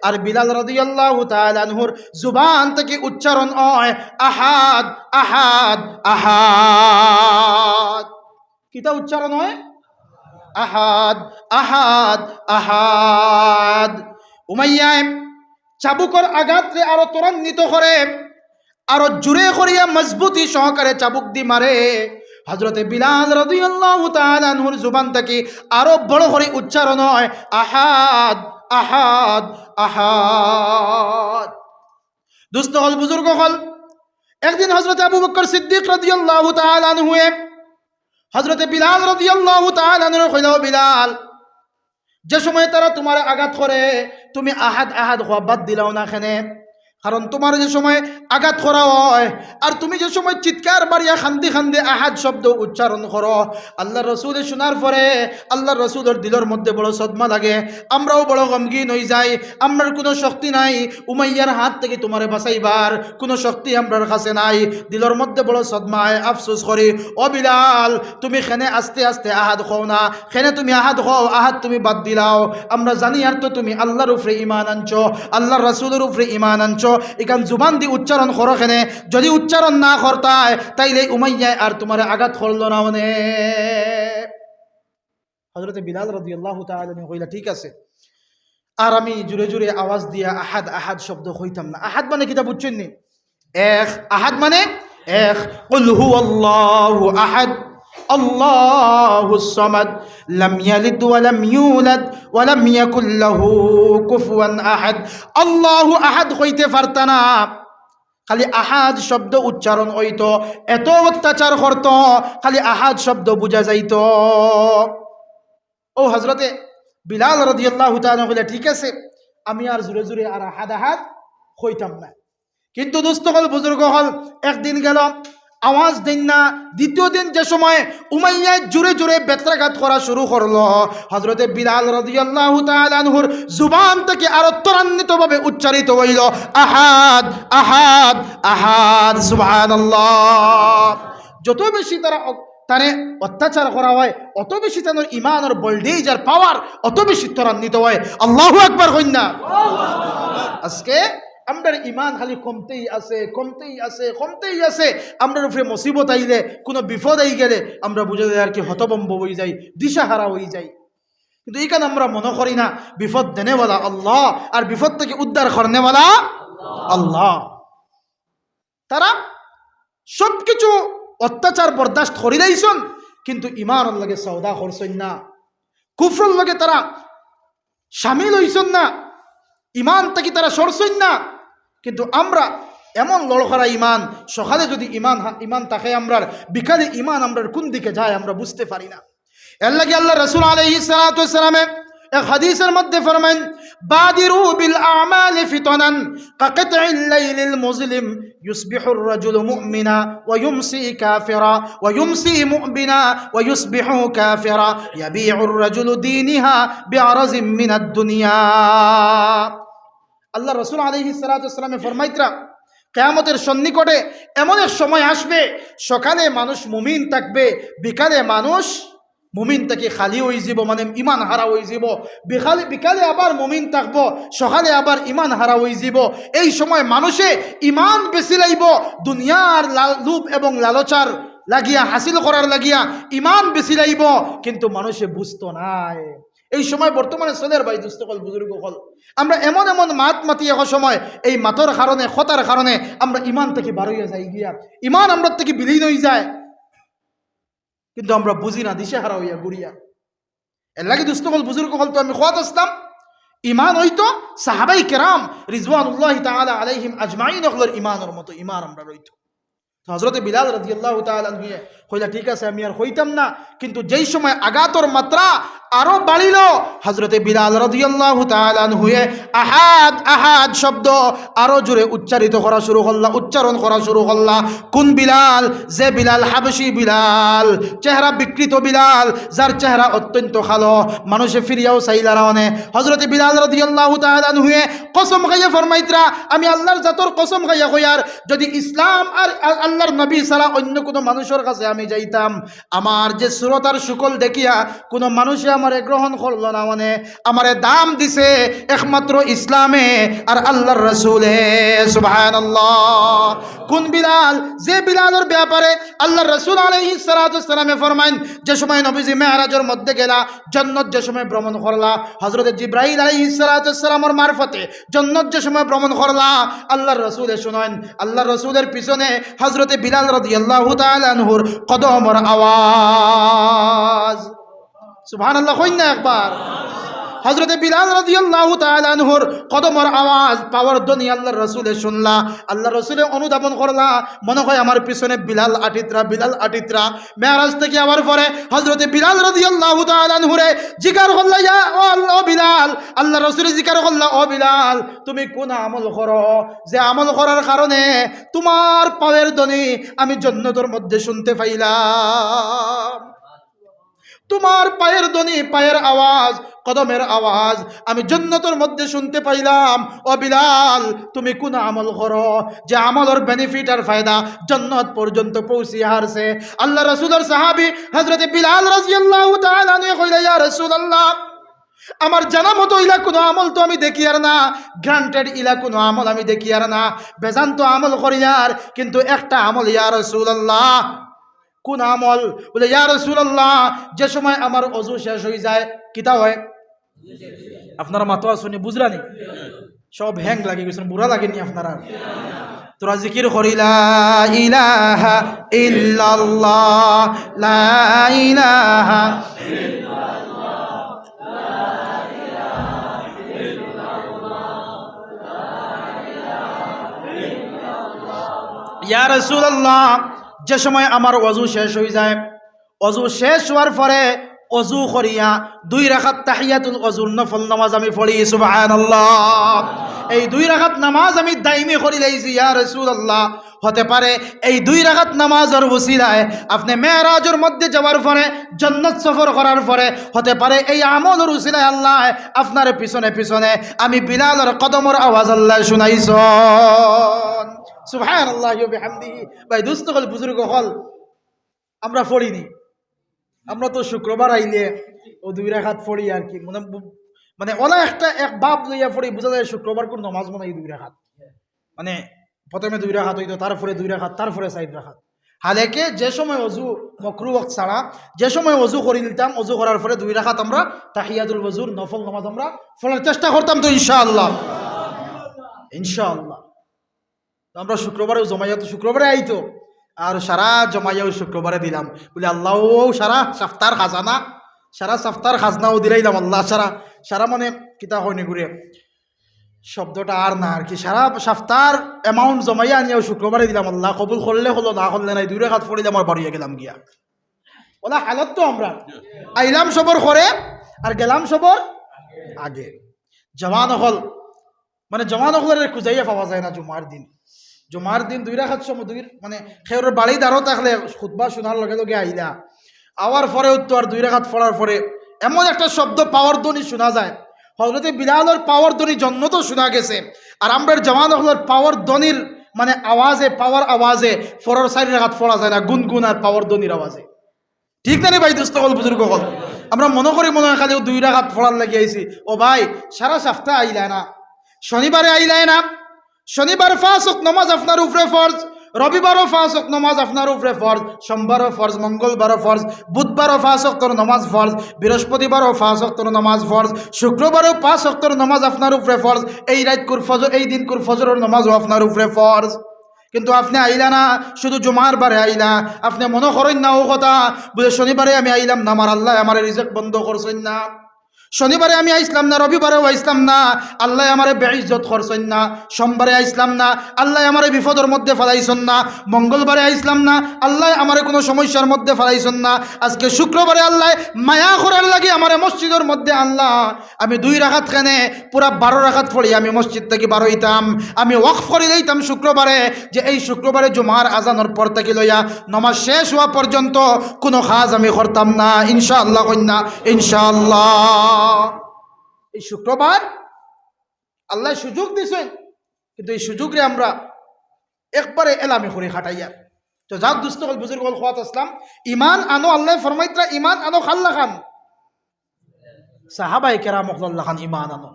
আর বিলাল রাদিয়াল্লাহু তাআলা আনহুর জুবান থেকে উচ্চারণ হয় আহাদ আহাদ আহাদ। কিটা উচ্চারণ হয়? আহাদ আহাদ আহাদ। উমাইয়া চাবুকর আঘাতরে আরো ত্বরান্বিত করে, আরো জুড়ে করিয়া মজবুতি সহকারে চাবুক দি মারে। হযরতে বিলাল রাদিয়াল্লাহু তাআলা আনহুর জুবান থেকে আরো বড় করে উচ্চারণ হয় আহাদ আহাদ আহাদ। দোস্ত হল, বুজুর্গ হল, একদিন হযরতে আবু বকর সিদ্দিক রাদিয়াল্লাহু তাআলা আনহু হযরতে বিলাল রাদিয়াল্লাহু তাআলা আনহু কইল, বিলাল, যে সময় তারা তোমার আঘাত করে তুমি আহাদ আহাদ হওয়া বাদ দিলাও না কেনে? কারণ তোমার যে সময় আঘাত করা হয় আর তুমি যে সময় চিৎকার বাড়িয়া খান্দি খান্দি আহাদ শব্দ উচ্চারণ করো, আল্লাহ রসুলে শোনার পরে আল্লাহ রসুলের দিলের মধ্যে বড় সদমা লাগে, আমরাও বড় গমগীন হয়ে যাই। আমরার কোনো শক্তি নাই উমাইয়ার হাত থেকে তোমারে বাঁচাইবার, কোনো শক্তি আমরার কাছে নাই। দিলের মধ্যে বড় সদমায় আফসোস করি, ও বিলাল, তুমি খেনে আস্তে আস্তে আহাদ খাও না, খেনে তুমি আহাদ খাও, আহাদ তুমি বাদ দিলাও। আমরা জানি আর তো তুমি আল্লাহর উপরে ইমান আনছো, আল্লাহর রসুলের উপরে ইমান আনছো, এখান জুবান দিয়ে উচ্চারণ করো কেনে? যদি উচ্চারণ না করতায় তাইলে উমাইয়ায় আর তোমার আঘাত করলো না। মনে হযরতে বিলাল রাদিয়াল্লাহু তাআলা কইলা, ঠিক আছে, আর আমি জুড়ে জুড়ে আওয়াজ দিয়া আহাদ আহাদ শব্দ হইতাম না। আহাদ মানে কিতা বুঝছেন নি? এক। আহাদ মানে এক। কুল হুয়াল্লাহু আহাদ আল্লাহুস সামাদ লাম ইয়ালিদ ওয়া লাম ইউলাদ ওয়া লাম ইয়াকুল লাহু কুফুয়ান আহাদ। আল্লাহু আহাদ হইতে পারতা না, খালি আহাদ শব্দ উচ্চারণ হইতো, এত অত্যাচার করত, খালি আহাদ শব্দ বুঝা যাইত। ও হযরতে বিলাল রাদিয়াল্লাহু তাআলা কইলা, ঠিক আছে, আমি আর জুড়ে জুড়ে আর আহাদ আহাদ হইতাম না। কিন্তু দোস্ত হল, বুজুর্গ হল, একদিন গেল, আওয়াজ দেন না। দ্বিতীয় দিন যে সময় উমাইয়া জুড়ে জুড়ে বেত্রাঘাত করা শুরু করলো, হযরতে বিলাল রাদিয়াল্লাহু তাআলা আনহুর জুবান থেকে আরো ত্বরান্বিতভাবে উচ্চারিত হইল আহাদ আহাদ আহাদ। সুবহানাল্লাহ। যত বেশি তারে অত্যাচার করা হয়, অত বেশি তাদের ইমান আর ভোল্টেজ আর পাওয়ার অত বেশি ত্বরান্বিত হয়। আল্লাহু আকবার কইনা। আজকে আমরার ইমান খালি কমতেই আছে কমতেই আছে কমতেই আছে। আমরার উপরে মুসিবত আইলে, কোনো বিপদ আই গেলে আমরা বুঝে যাই আর কি হতভম্ব হয়ে যাই, দিশাহারা হয়ে যাই। কিন্তু এইখানে আমরা মনে করি না বিপদ দেনেওয়ালা আল্লাহ আর বিপদ থেকে উদ্ধার করনেওয়ালা আল্লাহ। তারা সবকিছু অত্যাচার বরদাস্ত করি দিয়েছেন, কিন্তু ইমান লাগে সওদা করছেন না, কুফর লাগে তারা শামিল হইছেন না, ইমান থেকে তারা সরছেন না। কিন্তু আমরা এমন লড়খরা ইমান, সকালে যদি ইমান থাকে আমরার, বিকালে ইমান আমরার কোন দিকে যায় আমরা বুঝতে পারি না। এর লাগে আল্লাহ রাসূল আলাইহিস সালাতু ওয়াস সালাম এক হাদিসের মধ্যে ফরমান, বাদিরু বিল আমালি ফিতানান কাকতাইল লাইলিল মুজলিম ইউসবিহুর রাজুলু মুমিনা ওয়া ইউমসি কাফিরা ওয়া ইউমসি মুমিনা ওয়া ইউসবিহু কাফিরা ইয়াবিউর রাজুলু দীনিহা বিআরাজিম মিনাদ দুনিয়া। আল্লাহ রাসূল আলাইহিস সালাতু ওয়াস সালাম ফরমাইতরা, কিয়ামতের সন্নিকটে এমন এক সময় আসবে, সকালে মানুষ মুমিন থাকবে, বিকালে মানুষ মুমিন থেকে খালি হয়ে যাব, মানে ইমান হারা হয়ে যাব। বিকালে আবার মুমিন থাকবো, সকালে আবার ইমান হারা হয়ে যাব। এই সময় মানুষে ইমান বেশি লাইব, দুনিয়ার লোভ এবং লালচার লাগিয়া, হাসিল করার লাগিয়া ইমান বেশি লাইব, কিন্তু মানুষে বুঝতো নাই। এই সময় বর্তমানে চলের ভাই দুস্থ হল বুজুর্গ হল আমরা এমন এমন মাত মাতি এক সময় এই মাতর কারণে খতার কারণে আমরা ইমান থেকে বার হইয়া যাই গিয়া ইমান আমরা থেকে বিলীন হয়ে যায় কিন্তু আমরা বুঝি না দিশেহারা হইয়া ঘুরিয়া এর লাগে দুস্থ হল বুজুর্গ হল তো আমি খোয়াত আসলাম ইমান হইতো সাহাবাই কেরাম রিজওয়ানুল্লাহি তাআলা আলাইহিম আজমাইন হলর ইমানের মতো ইমান আমরা রইতো হযরত বিলাল রাদিয়াল্লাহু তাআলা আনহু কইলা ঠিক আছে আমি আর হইতাম না কিন্তু যেই সময় আঘাতর মাত্রা আরো বাড়িল হযরত বিলাল রাদিয়াল্লাহু তাআলা আনহু আহাদ আহাদ শব্দ আরো জোরে উচ্চারিত করা শুরু করলা উচ্চারণ করা শুরু করলা কোন বিলাল যে বিলাল হাবশী বিলাল চেহারা বিকৃত বিলাল যার চেহারা অত্যন্ত কালো মানুষে ফিরিয়াও চাইলা রাওনে হযরত বিলাল রাদিয়াল্লাহু তাআলা আনহু কসম খাইয়া ফরমাইতরা আমি আল্লাহর জাতর কসম খাইয়া কইয়ার যদি ইসলাম আর আল্লাহর নবী ছাড়া অন্য কোনো মানুষের কাছে আমি যাইতাম আমার যে সুরত আর শুকল দেখিয়া কোনো মানুষে আমারে গ্রহণ করলো না মানে আমারে দাম দিছে একমাত্র ইসলামে আর আল্লাহর রাসূলে সুবহানাল্লাহ কোন বিলাল যে বিলালের ব্যাপারে আল্লাহর রাসূল আলাইহিস সালাতু ওয়াস সালামে ফরমান যে সময় নবীজি মেরাজের মধ্যে গেলা জান্নাত যে সময় ভ্রমণ করলা হযরত জিবরাইল আলাইহিস সালাতু ওয়াস সালামের মারফতে জান্নাত যে সময় ভ্রমণ করলা আল্লাহর রাসূলে শুনেন আল্লাহর রাসূলের পিছনে হযরত বিলাল রাদিয়াল্লাহু তাআলা আনহুর কদমের আওয়াজ সুবহানাল্লাহ কইন না একবার হযরত বিলাল রাদিয়াল্লাহু তাআলা আনহুর কদমের আওয়াজ পাওয়ার ধ্বনি আল্লাহর রাসূলে শুনলা আল্লাহর রাসূলে অনুধাবন করলা মনে হয় আমার পিছনে বিলাল আটিত্রা মেরাজ থেকে আবার পরে হযরত বিলাল রাদিয়াল্লাহু তাআলা আনহুরে জিকার করলা ইয়া ও বিলাল আল্লাহর রাসূলে জিকার করলা ও বিলাল তুমি কোন আমল করো যে আমল করার কারণে তোমার পাওয়ার ধ্বনি আমি জান্নাতের মধ্যে শুনতে পাইলাম তোমার পায়ের ধ্বনি পায়ের আওয়াজ কদমের আওয়াজ আমি জান্নাতের মধ্যে শুনতে পাইলাম ও বিলাল তুমি কোন আমল করো যে আমলের বেনিফিট আর ফায়দা জান্নাত পর্যন্ত পৌঁছিয়ে হারছে আল্লাহ রাসূলের সাহাবী হযরত বিলাল রাদিয়াল্লাহু তাআলা আনহু কইলা ইয়া রাসূলুল্লাহ আমার জানা মতো ইলা কোনো আমল তো আমি দেখি আর না গ্রান্টেড ইলা কোনো আমল আমি দেখি আর না বেজান তো আমল করি আর কিন্তু একটা আমল ইয়া রাসূলুল্লাহ কোন আমল বলে ইয়া রাসূলুল্লাহ যে সময় আমার ওযু শেষ হয়ে যায় কিতা হয় আপনারা মাতো শুনি বুঝরানি সব হ্যাং লাগি গেছেন বুড়া লাগেনি আপনারা তোরা জিকির করি লা ইলাহা ইল্লাল্লাহ লা ইলাহা ইয়া রাসূলুল্লাহ যে সময় আমার ওযু শেষ হয়ে যায় ওযু শেষ হওয়ার পরে ওযু করিয়া 2 রাকাত তাহিয়াতুল ওযুর নফল নামাজ আমি পড়ি সুবহানাল্লাহ এই 2 রাকাত নামাজ আমি দাইমি করি লাইছি ইয়া রাসূলুল্লাহ হতে পারে এই 2 রাকাত নামাজের ওসিলায় আপনি মেরাজের মধ্যে যাওয়ার পরে জান্নাত সফর করার পরে হতে পারে এই আমলের ওসিলায় আল্লাহ আপনার পিছনে পিছনে আমি বিলালের কদমের আওয়াজ আল্লাহ শুনাইছেন সুবহানাল্লাহ ওয়া বিহামদিহি ভাই দোস্ত হল বুজুর্গ হল আমরা পড়িনি আমরা তো শুক্রবার আইলে ও 2 রাকাত পড়ি আর কি মানে ওলা একটা এক বাপ লইয়া পড়ি বুঝা যায় শুক্রবার কোন নামাজ মনে 2 রাকাত মানে প্রথমে 2 রাকাত হইতো তারপরে 2 রাকাত তারপরে 4 রাকাত হালেকে যে সময় ওযু মাকরু ওয়াক্ত ছাড়া যে সময় ওযু করি নিতাম ওযু করার পরে 2 রাকাত আমরা তাহিয়াতুল ওযুর নফল নামাজ আমরা পড়ার চেষ্টা করতাম তো ইনশাআল্লাহ আমরা শুক্রবারেও জমাইয়া তো শুক্রবারে আইতো আর সারা জমাইয়াও শুক্রবারে দিলাম বলে আল্লাহ সারা সপ্তাহের খাজানা সারা সপ্তাহের খাজনাও দিলাইলাম আল্লাহ সারা মানে কিতা হয়নি ঘুরে শব্দটা আর না আর কি সারা সপ্তাহের অ্যামাউন্ট জমাইয়া আনিয়াও শুক্রবারে দিলাম আল্লাহ কবুল করলে হলো না করলে নাই 2 রাকাত পড়িলে আমার বাড়িয়ে গেলাম গিয়া ওলা হালত তো আমরা আইলাম সবর করে আর গেলাম সবর আগে জওয়ান হল মানে জওয়ান হলের খুঁজাইয়া পাওয়া যায় না জুমার দিন 2 রাকাত সময় মানে খেউরের বাড়ি দাঁড়ো থাকলে খুতবা শোনার লগে লগে আইলা আওয়ার পরেও তো আর 2 রাকাত পড়ার পরে এমন একটা শব্দ পাওয়ার ধ্বনি শোনা যায় হযরত বিলালের পাওয়ার ধ্বনি জন্নত শোনা গেছে আর আমরার জওয়ান হলের পাওয়ার ধ্বনির মানে আওয়াজে পাওয়ার আওয়াজে 4 রাকাত পড়া যায় না গুনগুন আর পাওয়ার ধ্বনির আওয়াজে ঠিক না রে ভাই দোস্ত হল বুজুর্গ হল আমরা মনে হয় খালি 2 রাকাত পড়ার লাগি আইছি ও ভাই সারা সপ্তাহ আইলা না শনিবারে আইলাই না শনিবার 5 ওয়াক্ত নামাজ আপনার উপরে ফরজ রবিবারও 5 ওয়াক্ত নামাজ আপনার উপরে ফরজ, সোমবারও ফরজ, মঙ্গলবারও ফরজ, বুধবারও 5 ওয়াক্তের নামাজ ফরজ, বৃহস্পতিবারও 5 ওয়াক্তের নামাজ ফরজ, শুক্রবারও 5 ওয়াক্তের নামাজ আপনার উপরে ফরজ, এই রাত কুর ফজর, এই দিন কুর ফজরের নামাজও আপনার উপরে ফরজ। কিন্তু আপনি আইলা না, শুধু জুমার বারে আইলা। আপনি মনে করেন না ও কথা বুঝে শনিবারে আমি আইলাম না, আমার আল্লাহ আমার রিজেক্ট বন্ধ করছেন না। শনিবারে আমি আইসলাম না, রবিবারেও আইসলাম না, আল্লাহ আমারে বেইজ্জত করছেন না। সোমবারে আইসলাম না, আল্লাহ আমারে বিপদের মধ্যে ফেলাইছেন না। মঙ্গলবারে আইসলাম না, আল্লাহ আমারে কোনো সমস্যার মধ্যে ফেলাইছেন না। আজকে শুক্রবারে আল্লাহ মায়া করার লাগে আমারে মসজিদের মধ্যে আল্লাহ, আমি 2 রাকাত খানে পুরা 12 রাকাত পড়ি আমি মসজিদ থেকে বার হইতাম। আমি ওয়াকফ করে দিতাম শুক্রবারে, যে এই শুক্রবারে জুমার আজানের পর থেকে লইয়া নমাজ শেষ হওয়া পর্যন্ত কোনো কাজ আমি করতাম না। ইনশাআল্লাহ কন্যা, ইনশাআল্লাহ। এই শুক্রবার আল্লাহ সুযোগ দিছেন, কিন্তু এই সুযোগরে আমরা একবারে এলামি করে খাটাইয়া। তো যাক দুস্থ হল বুজুর্গ হল খাওয়াত আসলাম, ইমান আনো, আল্লাহ ফরমাইত্রা ইমান আনো খাল্লা খান, সাহাবায়ে কেরাম আল্লাহ খান ইমান আনো।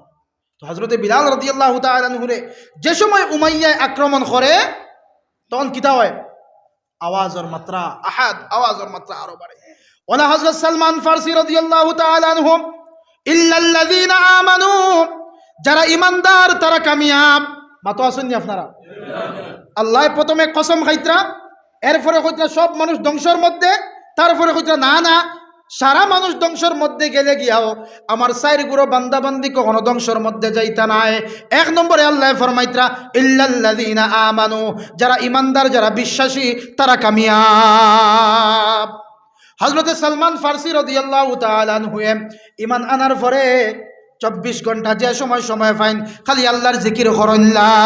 তো হযরতে বিলাল রাদিয়াল্লাহু তাআলা আনহুরে যে সময় উমাইয়া আক্রমণ করে তখন কিতা হয়, আওয়াজের মাত্রা আহাদ, আওয়াজের মাত্রা আরো বাড়ে। ওলা হযরত সালমান ফারসি রাদিয়াল্লাহু তাআলা আনহু, ইল্লাল্লাযীনা আমানু, যারা ইমানদার তারা কামিয়াব। মাতো আসেননি আপনারা? আল্লাহ প্রথমে কসম খাইত্রা, এরপরে কইত্রা সব মানুষ ধ্বংসের মধ্যে, তারপরে কইত্রা না না সারা মানুষ ধ্বংসের মধ্যে গেলে গিয়াও আমার 4 গুরু বান্দা বান্দি কখনো ধ্বংসের মধ্যে যাইতা নাই। 1 নম্বরে আল্লাহ ফরমাইত্রা ইল্লাল্লাযীনা আমানু, যারা ইমানদার, যারা বিশ্বাসী তারা কামিয়াব। হযরতে সালমান ফারসি রাদিয়াল্লাহু তাআলা আনহু ইমান আনার পরে 24 ঘন্টা যে সময় পাইন খালি আল্লাহর জিকির করেন, লা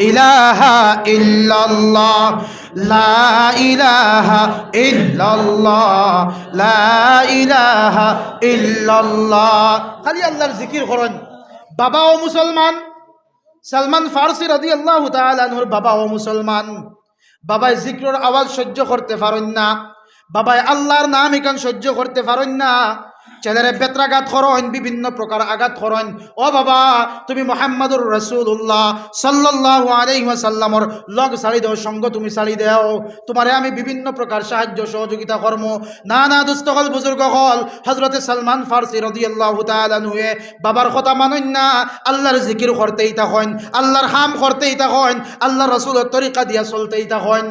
ইলাহা ইল্লাল্লাহ, লা ইলাহা ইল্লাল্লাহ, লা ইলাহা ইল্লাল্লাহ, খালি আল্লাহর জিকির করেন। বাবাও মুসলমান, সালমান ফারসি রাদিয়াল্লাহু তাআলা আনহুর বাবাও মুসলমান। বাবাই জিকিরের আওয়াজ সহ্য করতে পারেন না, বাবাই আল্লাহর নাম এখান সহ্য করতে পারেন না। ছেলেরে বেত্রাঘাত করেন, বিভিন্ন প্রকার আঘাত করেন। ও বাবা, তুমি মুহাম্মাদুর রাসূলুল্লাহ সাল্লাল্লাহু আলাইহি ওয়াসাল্লামর লগ ছাড়ি দাও, সঙ্গ তুমি ছাড়ি দাও, তোমারে আমি বিভিন্ন প্রকার সাহায্য সহযোগিতা করবো। না না দোস্ত হল, বুজুর্গ হল, হযরতে সালমান ফারসি রাদিয়াল্লাহু তাআলা আনহু বাবার কথা মানেন না, আল্লাহর জিকির করতেই থাকেন, আল্লাহর হাম করতেই থাকেন, আল্লাহর রাসূলের তরিকা দিয়া চলতেই থাকেন।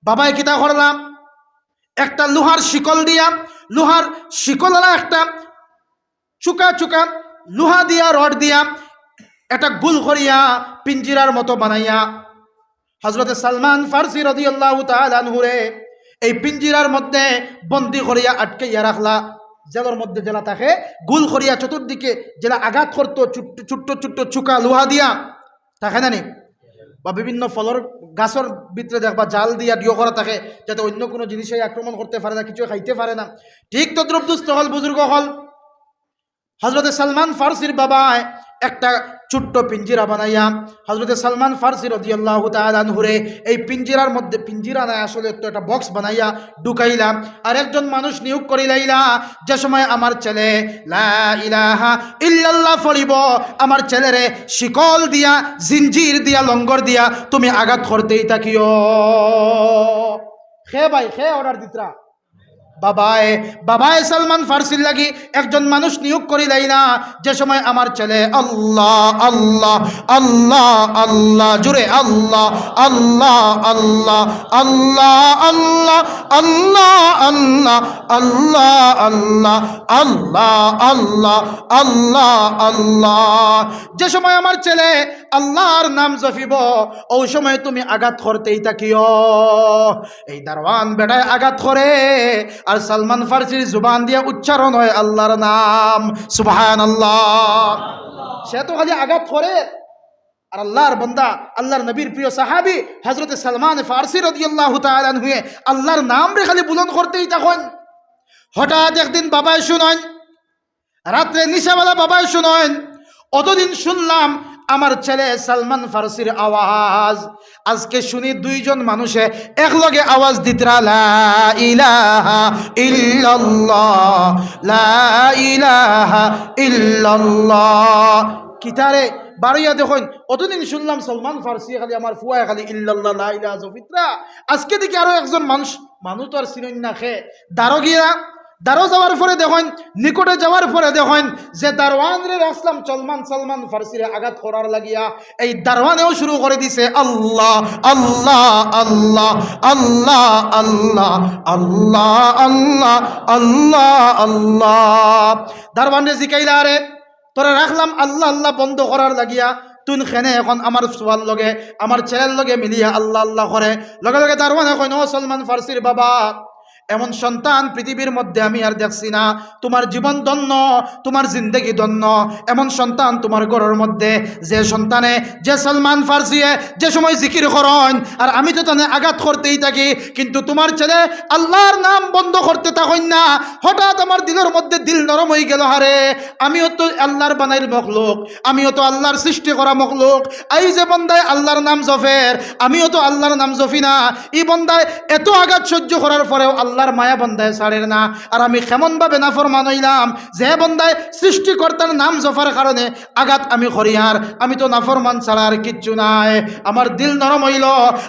বাবাই কিতা করলাম, একটা লোহার শিকল দিয়া, লোহার শিকলওয়ালা একটা চুকা চুকা লোহা দিয়া, রড দিয়া একটা গুল করিয়া পিঞ্জিরার মতো বানাইয়া হযরতে সালমান ফারসি রাদিয়াল্লাহু তাআলা আনহুরে এই পিঞ্জিরার মধ্যে বন্দি করিয়া আটকাইয়া রাখলা। জেলার মধ্যে জেলা থাকে, গুল করিয়া চতুর্দিকে জেলা আঘাত করতো ছোট্ট ছোট্ট চুকা লোহা দিয়া থাকে না নি, বা বিভিন্ন ফলর গাছের ভিতরে দেখবা জাল দিয়া ডিও করা থাকে, যাতে অন্য কোনো জিনিসে আক্রমণ করতে পারে না, কিছু খাইতে পারে না। ঠিক তদ্রুপ দুস্থ হল, বুজুর্গ হল, হযরতে সালমান ফারসির বাবা একটা ছোট্ট পিঞ্জিরা বানাইয়া হযরতে সালমান ফারসি রাদিয়াল্লাহু তাআলা আনহুরে এই পিঞ্জিরার মধ্যে, পিঞ্জিরা না আসলে তো একটা বক্স বানাইয়া ঢুকাইলা, আর একজন মানুষ নিয়োগ করিলাইলা, যে সময় আমার ছেলে লা ইলাহা ইল্লাল্লাহ পড়িব, আমার ছেলেরে শিকল দিয়া, জিঞ্জির দিয়া, লঙ্গর দিয়া তুমি আঘাত করতেই থাকিও। খে ভাই খে অর্ডার দিতরা বাবায় সালমান ফারসির লাগি একজন মানুষ নিয়োগ করিলাই না, যে সময় আমার ছেলে আল্লাহ আল্লাহ আল্লাহ আল্লাহ জুড়ে আল্লাহ আল্লাহ আল্লাহ আল্লাহ আল্লাহ আল্লাহ আল্লাহ আল্লাহ আল্লাহ আল্লাহ আল্লাহ আল্লাহ, যে সময় আমার ছেলে আল্লাহর নাম জপিব, ওই সময় তুমি আঘাত করতেই থাকিও। এই দারওয়ান বেটায় আঘাত করে, আর সালমান ফারসির জুবান দিয়ে উচ্চারণ হয় আল্লাহর নাম, সুবহানাল্লাহ। সে তো খালি আঘাত করে, আর আল্লাহর বান্দা, আল্লাহর নবীর প্রিয় সাহাবী হযরতে সালমান ফারসি রাদিয়াল্লাহু তাআলা আনহু আল্লাহর নাম রে খালি বুলন্দ করতেই থাকেন। হঠাৎ একদিন বাবাই শুনেন, রাত্রে নিশাবেলা বাবাই শুনেন, অতদিন শুনলাম আমার ছেলে সালমান ফারসির আওয়াজ, আজকে শুনি 2 জন মানুষে একলগে আওয়াজ দিতরা, লা ইলাহা ইল্লাল্লাহ, লা ইলাহা ইল্লাল্লাহ। কিতারে বাড়িয়া দেখুন। অতদিন শুনলাম সলমান ফার্সি খালি আমার ফুয়া খালি ইল্লাল্লাহ লা ইলাহা ইল্লাল্লাহ, আজকে দেখি আরো একজন মানুষ তো আর চিনেন না খে দারো গিয়া দারো যাওয়ার পরে দেখুন, নিকটে যাওয়ার পরে দেখুন যে দারওয়ান রে রাসলাম সলমান ফার্সিরে আঘাত করার লাগিয়া এই দারওয়ানেও শুরু করে দিছে আল্লাহ আল্লাহ আল্লাহ আল্লাহ আল্লাহ আল্লাহ আল্লাহ আল্লাহ আল্লাহ। দারওয়ান রে জিকাইলা রে তোরা রাখলাম আল্লাহ আল্লাহ বন্ধ করার লাগিয়া, তুন খেনে এখন আমার সোয়াল লগে আমার ছেলের লগে মিলিয়া আল্লাহ আল্লাহ করে। লগে লগে দারওয়ান এখন ও সলমান ফার্সির বাবা, এমন সন্তান পৃথিবীর মধ্যে আমি আর দেখছি না, তোমার জীবন ধন্য, তোমার জিন্দগি ধন্য। এমন সন্তান তোমার ঘরের মধ্যে যে সন্তানে যে সলমান ফার্সিয়ে যে সময় জিকির করেন আর আমি তো তানে আঘাত করতেই থাকি, কিন্তু তোমার ছেলে আল্লাহর নাম বন্ধ করতে থাকেন না। হঠাৎ আমার দিলের মধ্যে দিল নরম হয়ে গেল, হারে আমিও তো আল্লাহর বানাইল মখলুক, আমিও তো আল্লাহর সৃষ্টি করা মখলুক। এই যে বন্দায় আল্লাহর নাম জফের, আমিও তো আল্লাহর নাম জফি না। এই বন্দায় এত আঘাত সহ্য করার পরেও আল্লাহর মায়া বন্দায় ছাড়ের না। আর আমি কেমনভাবে নাফরমান হইলাম যে বন্দায় সৃষ্টিকর্তার নাম জফার কারণে আঘাত আমি করিয়ার, আমি তো নাফরমান ছাড়া আর কিচ্ছু নাই। আমার দিল নরম হইল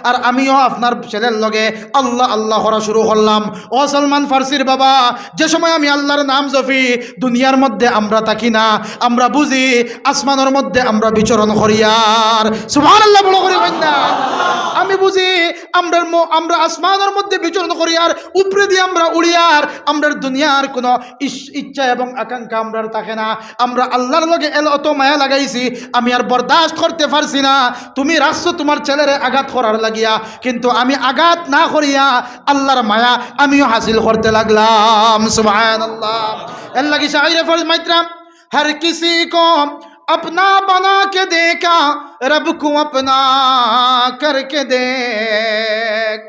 আর আমিও আপনার ছেলের লগে আল্লাহ আল্লাহ করা শুরু করলাম। ও সলমান ফার্সির বাবা, যে সময় আমি আল্লাহর নাম জফি, দুনিয়ার মধ্যে আমরা থাকি না, আমরা বুঝি আসমানের মধ্যে আমরা বিচরণ করিয়ার। সুবহানাল্লাহ বড় করে না, আমি বুঝি আমরা আসমানের মধ্যে বিচরণ করিয়ার, উপরে দিয়ে আমরা উড়িয়ার, আমরা দুনিয়ার কোনো ইচ্ছা এবং আকাঙ্ক্ষা আমরা থাকে না। আমরা আল্লাহর লগে এত মায়া লাগাইছি, আমি আর বরদাস্ত করতে পারছি না। তুমি রাখছো তোমার ছেলেরে আঘাত করার লাগিয়া, কিন্তু আমি আঘাত না করিয়া আল্লাহর মায়া আমিও হাসিল করতে লাগলাম। সুবহানাল্লাহ। এর লাগি শায়রে ফরমাইতরাম, हर किसी को अपना बना के देखा, रब को अपना करके देख,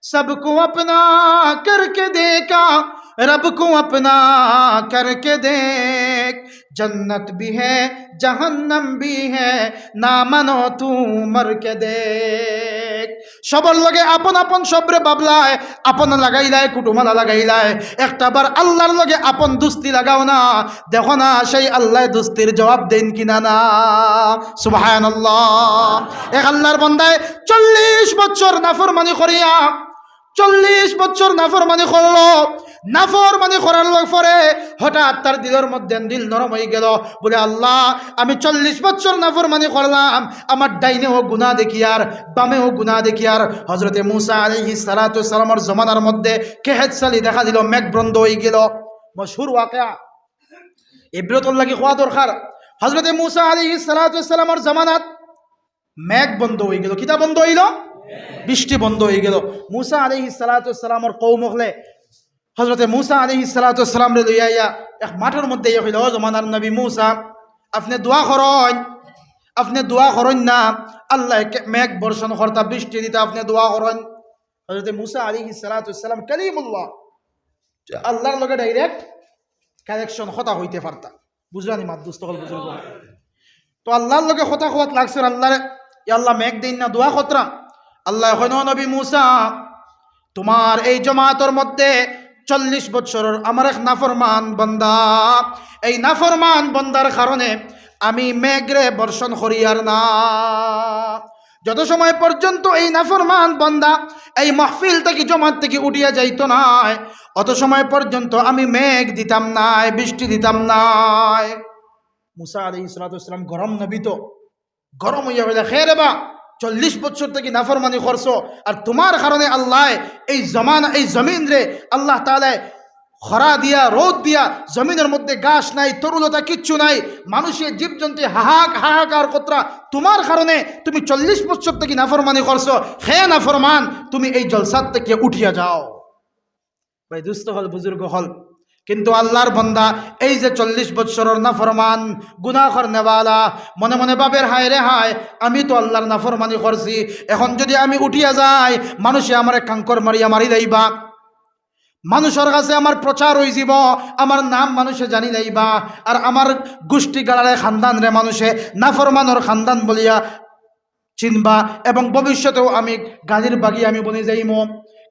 सबको अपना करके देखा, रब को अपना करके देख, जन्नत भी है जहन्नम भी है, ना मानो तू मर के देख। সবার লগে আপন আপন সবরে বাবলায়, আপন লাগাইলায়, কুটুমালা লাগাইলায়, একটাবার আল্লাহর লগে আপন দুস্তি লাগাও না, দেখো না সেই আল্লাহ দুস্তির জবাব দেন কিনা না। সুবহানাল্লাহ। এক আল্লাহর বান্দায় 40 বছর নাফরমানি করিয়া, 40 বছর নাফরমানি করলো। নাফরমানি করার পরে হঠাৎ তার দিলের মধ্যে দিল নরম হয়ে গেল, বলে আল্লাহ আমি 40 বছর নাফরমানি করলাম, আমার ডাইনেও গুনাহ দেখিয়ার বামেও গুনাহ দেখিয়ার। হযরতে মূসা আলাইহিস সালাতু ওয়াস সালামের জমানার মধ্যে কেহেত সালি দেখা দিল, মেঘ বন্ধ হয়ে গেল। মশহুর ওয়াকিয়া, ইবরাতুল লাগি হওয়া দরকার। হযরতে মূসা আলাইহিস সালাতু ওয়াস সালামের জমানাত মেঘ বন্ধ হয়ে গেল। কিতা বন্ধ হইল? বৃষ্টি বন্ধ হয়ে গেল। মূসা আলাইহিস সালাতু ওয়াস সালামের কওম হলে হযরতে মূসা আলাইহিস সালাতু ওয়াস সালাম রে লইয়া এক মাঠের মধ্যে ইয়া কইল, ও জমানার নবী মূসা, আপনি দোয়া করেন, আপনি দোয়া করেন না আল্লাহ মেঘ বর্ষণ করতা, বৃষ্টি দিতা, আপনি দোয়া করেন। হযরতে মূসা আলাইহিস সালাতু ওয়াস সালাম কালিমুল্লাহ, আল্লাহর লগে ডাইরেক্ট কানেকশন কথা হইতে পারতা। বুঝলানি মাত দুস্থ হল বুঝল। তো আল্লাহর লগে কথা হওয়াত লাগছে, আল্লাহ আল্লাহ মেঘ দিন না দোয়া খতরা। আল্লাহ কইন, নবী মূসা, তোমার এই জামাতের মধ্যে 40 বছরের আমার এক নাফরমান বান্দা, এই নাফরমান বান্দার কারণে আমি মেঘরে বর্ষণ করিয়ার না। যত সময় পর্যন্ত এই নাফরমান বান্দা এই মাহফিল থেকে জমাত থেকে উঠিয়া যাইতো না, অত সময় পর্যন্ত আমি মেঘ দিতাম নাই, বৃষ্টি দিতাম নাই। মূসা আলাইহিস সালাতু ওয়াস সালাম গরম নবী, তো গরম হইয়া হইলা, খেরে বা 40 বছর থেকে নাফরমানি করছো, আর তোমার কারণে আল্লাহ এই জমানা এই জমিন রে আল্লাহ তাআলা খরা দিয়া রোদ দিয়া জমিনের মধ্যে ঘাস নাই, তরুলতা কিচ্ছু নাই, মানুষের জীবজন্তু হাহাকার কতরা, তোমার কারণে তুমি 40 বছর থেকে নাফরমানি করছো। হে নাফরমান, তুমি এই জলসাত থেকে উঠিয়া যাও। ভাই দুস্থ হল, বুজুর্গ হল, কিন্তু আল্লাহর বান্দা এই যে 40 বছরের নাফরমান গুনাহর নেওয়ালা মনে মনে বাবের হায় রে হায়, আমি তো আল্লাহর নাফরমানি করছি, এখন যদি আমি উঠিয়া যাই মানুষে আমার কাঙ্কর মারিয়া মারি লাইবা, মানুষের কাছে আমার প্রচার হয়ে যাব, আমার নাম মানুষে জানি লাইবা, আর আমার গোষ্ঠী গাড়ারে খানদান রে মানুষে নাফরমানোর খানদান বলিয়া চিনবা, এবং ভবিষ্যতেও আমি গালির বাগি আমি বনে যাইম।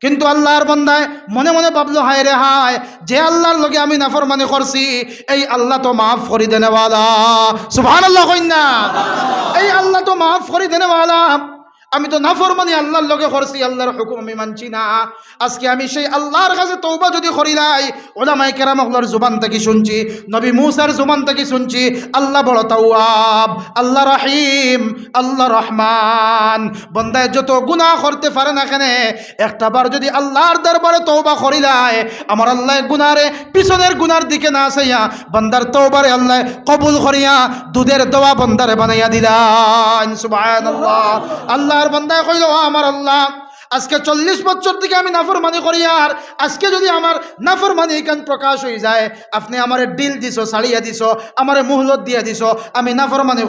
কিন্তু আল্লাহর বান্দায় মনে মনে ভাবলো, হায় রে হায়, যে আল্লাহর লগে আমি নাফরমানি করছি এই আল্লাহ তো মাফ করে দেনেওয়ালা। সুবহানাল্লাহ কইন না? এই আল্লাহ তো মাফ করে দেনেওয়ালা। আমি তো নাফরমানি আল্লাহর লগে করছি, আল্লাহর হুকুম আমি মানছি না। আজকে আমি সেই আল্লাহর কাছে তওবা যদি করিলাই, উলামায়ে কেরামগুলোর জবান থেকে শুনছি, নবী মূসার জবান থেকে শুনছি, আল্লাহ বড় তাওয়াব, আল্লাহ রহিম, আল্লাহ রহমান। বান্দায় যত গুনাহ করতে পারে না কেন, একটাবার যদি আল্লাহর দরবারে তওবা করিলাই, আমার আল্লাহ গুনারে পিছনের গুনার দিকে না চাইয়া বান্দার তওবারে আল্লাহ কবুল করিয়া দুধের দোয়া বান্দারে বানাইয়া দিলেন। সুবহানাল্লাহ। আল্লাহর বান্দায় কইল, আমার আল্লাহ, আজকে 40 বছর থেকে আমি নাফরমানি করি, আর আজকে যদি আমার নাফরমানি কান প্রকাশ হয়ে যায়, আপনি আমারে ডিল দিছো, ছাড়িয়া দিছো, আমারে মুহলত দিয়া দিছো, আমি নাফরমানি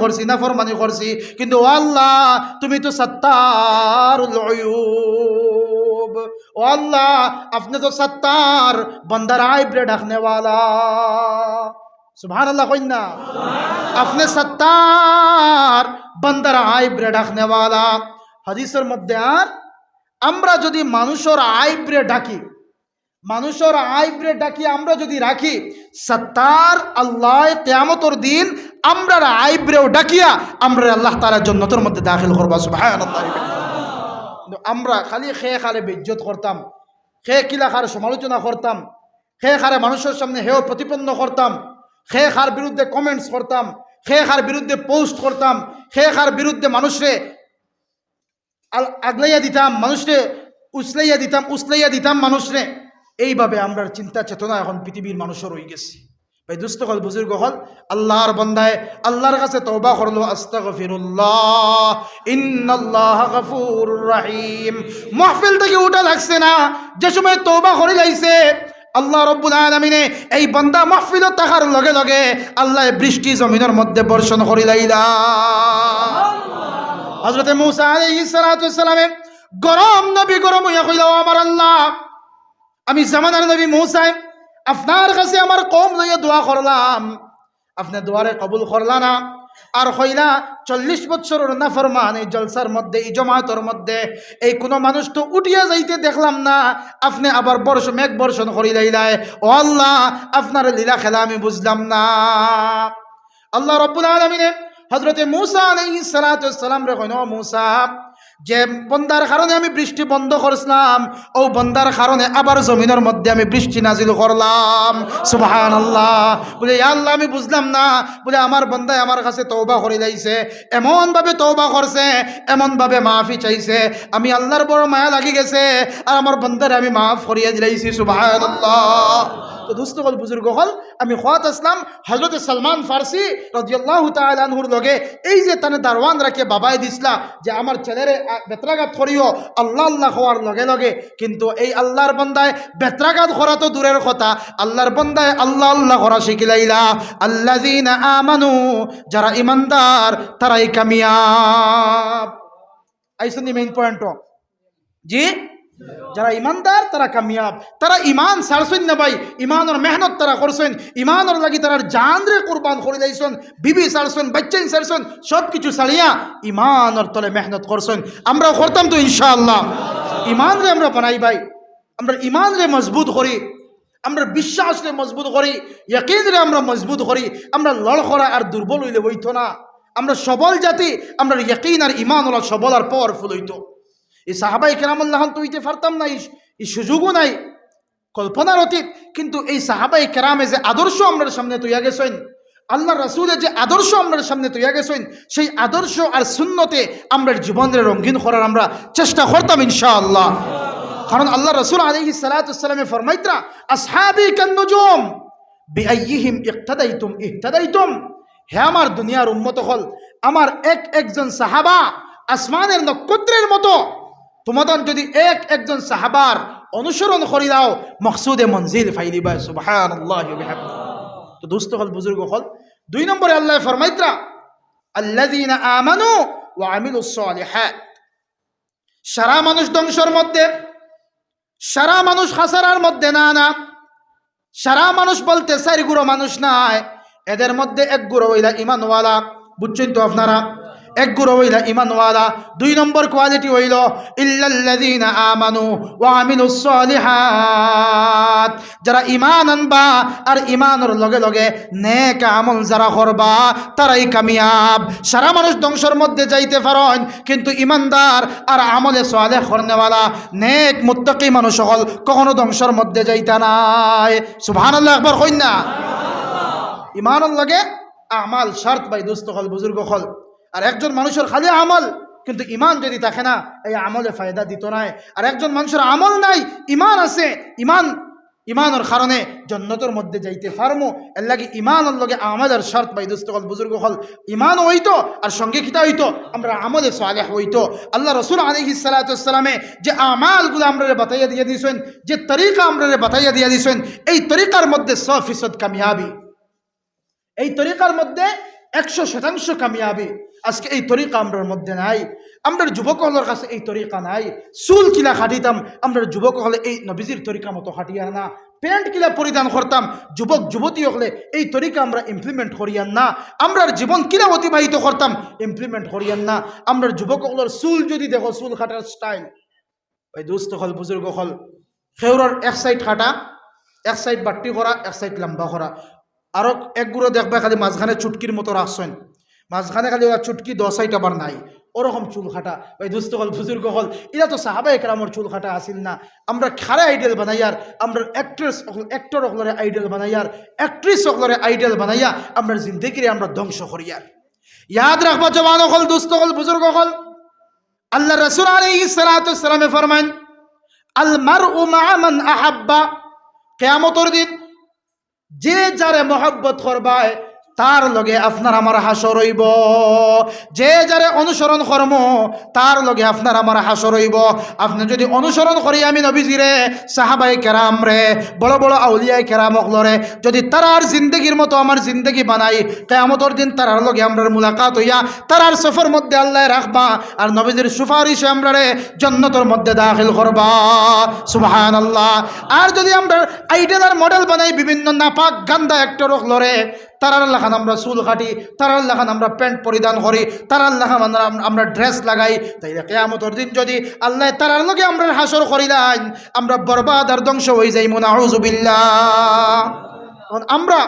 করছি, কিন্তু ও আল্লাহ তুমি তো সাত্তারুল উয়ুব। ও আল্লাহ আপনি তো সাত্তার, বান্দার আইবরে ঢাকনেওয়ালা। সুবহানাল্লাহ কইন না? আপনি সত্তার, বান্দার আইবরে ঢাকনেওয়ালা। হাদিসের মধ্যে আর আমরা যদি মানুষের আইবরে ডাকি আমরা যদি রাখি, সত্তার আল্লাহ কিয়ামতের দিন আমরা আইবরেও ডাকিয়া আমরা আল্লাহ তাআলার জান্নাতের মধ্যে দাখিল করব। সুবহানাল্লাহ। আমরা খালি খেয়ে খালে বেইজ্জত করতাম, খেয়ে কিলাখার সমালোচনা করতাম, খেয়ে খারে মানুষের সামনে হেয় প্রতিপন্ন করতাম, খেয়ে খার বিরুদ্ধে কমেন্টস করতাম, খেয়ে খার বিরুদ্ধে পোস্ট করতাম, খেয়ে খার বিরুদ্ধে মানুষরে আগলাইয়া দিতাম, মানুষরে উসলাইয়া দিতাম মানুষরে। এইভাবে আমরা চিন্তা চেতনা এখন পৃথিবীর মানুষের হয়ে গেছি। ভাই দুস্থ হল, বুজুর্গ হল, আল্লাহর বান্দায় আল্লাহর কাছে তওবা করলো, আস্তাগফিরুল্লাহ ইন্নাল্লাহা গফুরুর রহিম। মাহফিল থেকে উঠা লাগছে না, যে সময় তওবা করে লাইছে আল্লাহ রব্বুল আলামিনে এই বান্দা মাহফিলত থাকার লগে লগে আল্লাহ বৃষ্টি জমিনের মধ্যে বর্ষণ করে লাইলা। হযরত মূসা আলাইহিস সালাতু ওয়াস সালামে গরম নবী গরম হইয়া কইল, আমার আল্লাহ, আমি জামানার নবী মূসা আপনার কাছে আমার কওম লইয়া দোয়া করলাম, আপনি দোয়ারে কবুল করলা না, আর হইলা 40 বছরের নাফরমান এই জলসার মধ্যে, এই জমায়েতের মধ্যে এই কোনো মানুষ তো উঠিয়া যাইতে দেখলাম না, আপনি আবার মেঘ বর্ষণ করিলাইলাই। ও আল্লাহ আপনার লীলা খেলা আমি বুঝলাম না। আল্লাহ রব্বুল আলামিনে হযরতে মূসা আলাইহিস সালাতু ওয়াস সালাম রে কইনো, মূসা, যে বন্দার কারণে আমি বৃষ্টি বন্ধ করছিলাম, ও বন্দার কারণে আবার জমিনের মধ্যে আমি বৃষ্টি নাজিল করলাম। সুবহানাল্লাহ। বলে ইয়া আল্লাহ আমি বুঝলাম না, বলে আমার বন্দায় আমার কাছে তওবা করে লাইছে, এমন ভাবে তওবা করছে, এমন ভাবে মাফি চাইছে, আমি আল্লাহর বড় মায়া লাগি গেছে, আর আমার বন্দারে আমি মাফ করিয়া দিলাইছি। সুবহানাল্লাহ। তো দোস্ত হল, বুজুর্গ হল, আমি খোয়াত আসলাম হযরত সালমান ফারসি রাদিয়াল্লাহু তাআলা আনহুর লগে এই যে তানে দারওয়ান রাখে বাবাই দিসলা যে আমার ছেলেরে বেত্রাঘাত করিও আল্লাহ আল্লাহ হওয়ার লগে লগে, কিন্তু এই আল্লাহর বান্দায় বেত্রাঘাত করা তো দূরের কথা, আল্লাহর বান্দায় আল্লাহ আল্লাহ করা শিখিলাইলা। আল্লাযীনা আমানু, যারা ইমানদার তারাই কামিয়াব। আইসনি মেইন পয়েন্ট জি, যারা ইমানদার তারা কামিয়াব। তারা ইমান ছাড়ছেন না ভাই, ইমানের মেহনত তারা করছেন, ইমানের লাগি তারা জান রে কুরবান করে দিয়েছেন, বিবি ছাড়ছেন, বাচ্চা ছাড়ছেন, সব কিছু ছাড়িয়া ইমানের তলে মেহনত করছেন। আমরাও করতাম তো ইনশাআল্লাহ। ইমান রে আমরা বানাই ভাই, আমরা ইমান রে মজবুত করি, আমরা বিশ্বাস রে মজবুত করি, ইয়াকিন রে আমরা মজবুত করি। আমরা লড়খড়া আর দুর্বল হইলে বইতো না, আমরা সবল জাতি, আমরা ইয়াকিন আর ইমান ওলা সবল আর পাওয়ারফুল হইতো। এই সাহাবাই কেরামুল্লাহ তো হইতে পারতাম না, এই সুযোগও নাই, কল্পনার অতীত। কিন্তু এই সাহাবাই কেরামে যে আদর্শ আমরা সামনে তৈয়া গেছেন, আল্লাহ রাসূলের যে আদর্শ আমরা সামনে তৈয়া গেছেন, সেই আদর্শ আর সুন্নতে আমরা জীবনের রঙিন করার আমরা চেষ্টা করতাম ইনশাআল্লাহ। কারণ আল্লাহ রাসূল আলাইহিস সালাতু ওয়াস সালামে ফরমাইতরা, আসহাবি কান্নুজুম বিআইয়িহিম ইক্তাদাইতুম ইহতাদাইতুম। হে আমার দুনিয়ার উম্মত হল, আমার একজন সাহাবা আসমানের নক্ষত্রের মতো, তোমাদের যদি একজন সাহাবার অনুসরণ করি দাও মকসুদে মঞ্জিল ফাইলিবা। সুবহানাল্লাহি ওয়া বিহামদিহি। তো দোস্ত হল, বুজুর্গ হল, 2 নম্বরে আল্লাহ ফরমাইতরা, আল্লাযীনা আমানু ওয়া আমিলুস সালিহাত। সারা মানুষ ধ্বংসের মধ্যে, সারা মানুষ খাসারার মধ্যে না, সারা মানুষ বলতে 4 গুরু মানুষ নাই, এদের মধ্যে 1 গুরু হইলা ইমানওয়ালা। বুঝছেন তো আপনারা? এক গুরু হইলা ইমানওয়ালা। 2 নম্বর কোয়ালিটি হইল ইল্লাল্লাযীনা আমানু ওয়া আমিলুস সালিহাত, যারা ঈমান আনবা আর ঈমানের লগে লগে নেক আমল যারা করবা তারাই কামিয়াব। সারা মানুষ ধ্বংসের মধ্যে যাইতে পারেন, কিন্তু ইমানদার আর আমলে সালেহ করনেওয়ালা নেক মুত্তাকি মানুষ সকল কখনো ধ্বংসের মধ্যে যাইতা নাই। সুবহানাল্লাহ, একবার কইন না। ঈমানের লগে আমাল শর্ত ভাই দোস্ত হল, বুজুর্গ হল। আর একজন মানুষের খালি আমল কিন্তু ইমান যদি থাকে না, এই আমলে ফায়দা দিত নাই। আর একজন মানুষের আমল নাই, ইমান আছে, ইমানের কারণে জান্নাতের মধ্যে যাইতে পারমু। এর লাগে ইমানের লগে আমাদের শর্ত ভাই দোস্ত হল, বুজুর্গ হল। ইমান হইতো আর সঙ্গে কিতা হইতো, আমরা আমলে সালেহ হইতো। আল্লাহ রসুল আলাইহিস সালাতু ওয়াস সালামে যে আমালগুলো আমরা বাতাইয়া দিয়ে দিয়েছেন, যে তরিকা আমরা বাতাইয়া দিয়ে দিয়েছেন, এই তরিকার মধ্যে 100% কামিয়াবি, এই তরিকার মধ্যে 100% কামিয়াবি। আজকে এই তরিকা আমরার মধ্যে নাই। আমরা যুবক হলের কাছে এই তরিকা নাই। চুল কিলা খাটিতাম, আমরা যুবক হলে এই নবীজির তরিকা মতো খাটিয়ার না। প্যান্ট কিলা পরিধান করতাম, যুবক যুবতী হলে এই তরিকা আমরা ইমপ্লিমেন্ট করিয়ান না। আমরার জীবন কিলা অতিবাহিত করতাম, ইমপ্লিমেন্ট করিয়ান না। আমরা যুবক হলের চুল যদি দেখো, চুল খাটার স্টাইল ভাই দোস্ত হল, বুজুর্গ হল, খেউরার এক সাইড খাটা, এক সাইড বাট্টি করা, এক সাইড লম্বা করা। আরো এক গুঁড়ো দেখবা খালি মাঝখানে চুটকির মতো রাখছেন, মাঝখানে খালি ওরা চুটকি 10 সাইড আবার নাই, ওরকম চুল খাটা ভাই দোস্ত হল, বুজুর্গ হল। এরা তো সাহাবা একরামের চুল খাটা আসিল না। আমরা খারে আইডেল বানাইয়ার, আমরা অ্যাক্টর হলরে আইডেল বানাইয়ার, অ্যাক্ট্রেস হলরে আইডেল বানাইয়া আমরা জিন্দেগিরে আমরা ধ্বংস করিয়ার। ইয়াদ রাখবা জওয়ান হল, দোস্ত হল, বুজুর্গ হল। আল্লাহ রাসূল আলাইহিস সালাতু ওয়াস সালামে ফরমান, আল মারউ মা মান আহাব্বা, কিয়ামতের দিন যে যারে মহব্বত করবায় তার লগে আপনার আমার হাসর হইব। যে যারে অনুসরণ করম তার লগে আপনার আমার হাসর হইব। আপনি যদি অনুসরণ করি আমি নবীজিরে, সাহাবায়ে কেরাম রে, বড় বড় আউলিয়ায়ে কেরাম হলরে, যদি তারার জিন্দগির মতো আমার জিন্দগি বানাই, কিয়ামতের দিন তারার লগে আমরার মুলাকাত হইয়া তারার সফর মধ্যে আল্লাহ রাখবা আর নবীজির সুপারিশে আমরারে জান্নাতের মধ্যে দাখিল করবা। সুবহানাল্লাহ। আর যদি আমরা আইডল আর মডেল বানাই বিভিন্ন নাপাক গান্দা অ্যাক্টর হলরে, তারার লাখান আমরা চুল কাটি, তারার লাখান আমরা প্যান্ট পরিধান করি, তারার লাখান আমরা ড্রেস লাগাই, তাইলে কিয়ামতের দিন যদি আল্লাহ তারার লগে আমরা হাসর করিলেন, আমরা বরবাদ আর ধ্বংস হয়ে যাই। নাউযুবিল্লাহ। আমরা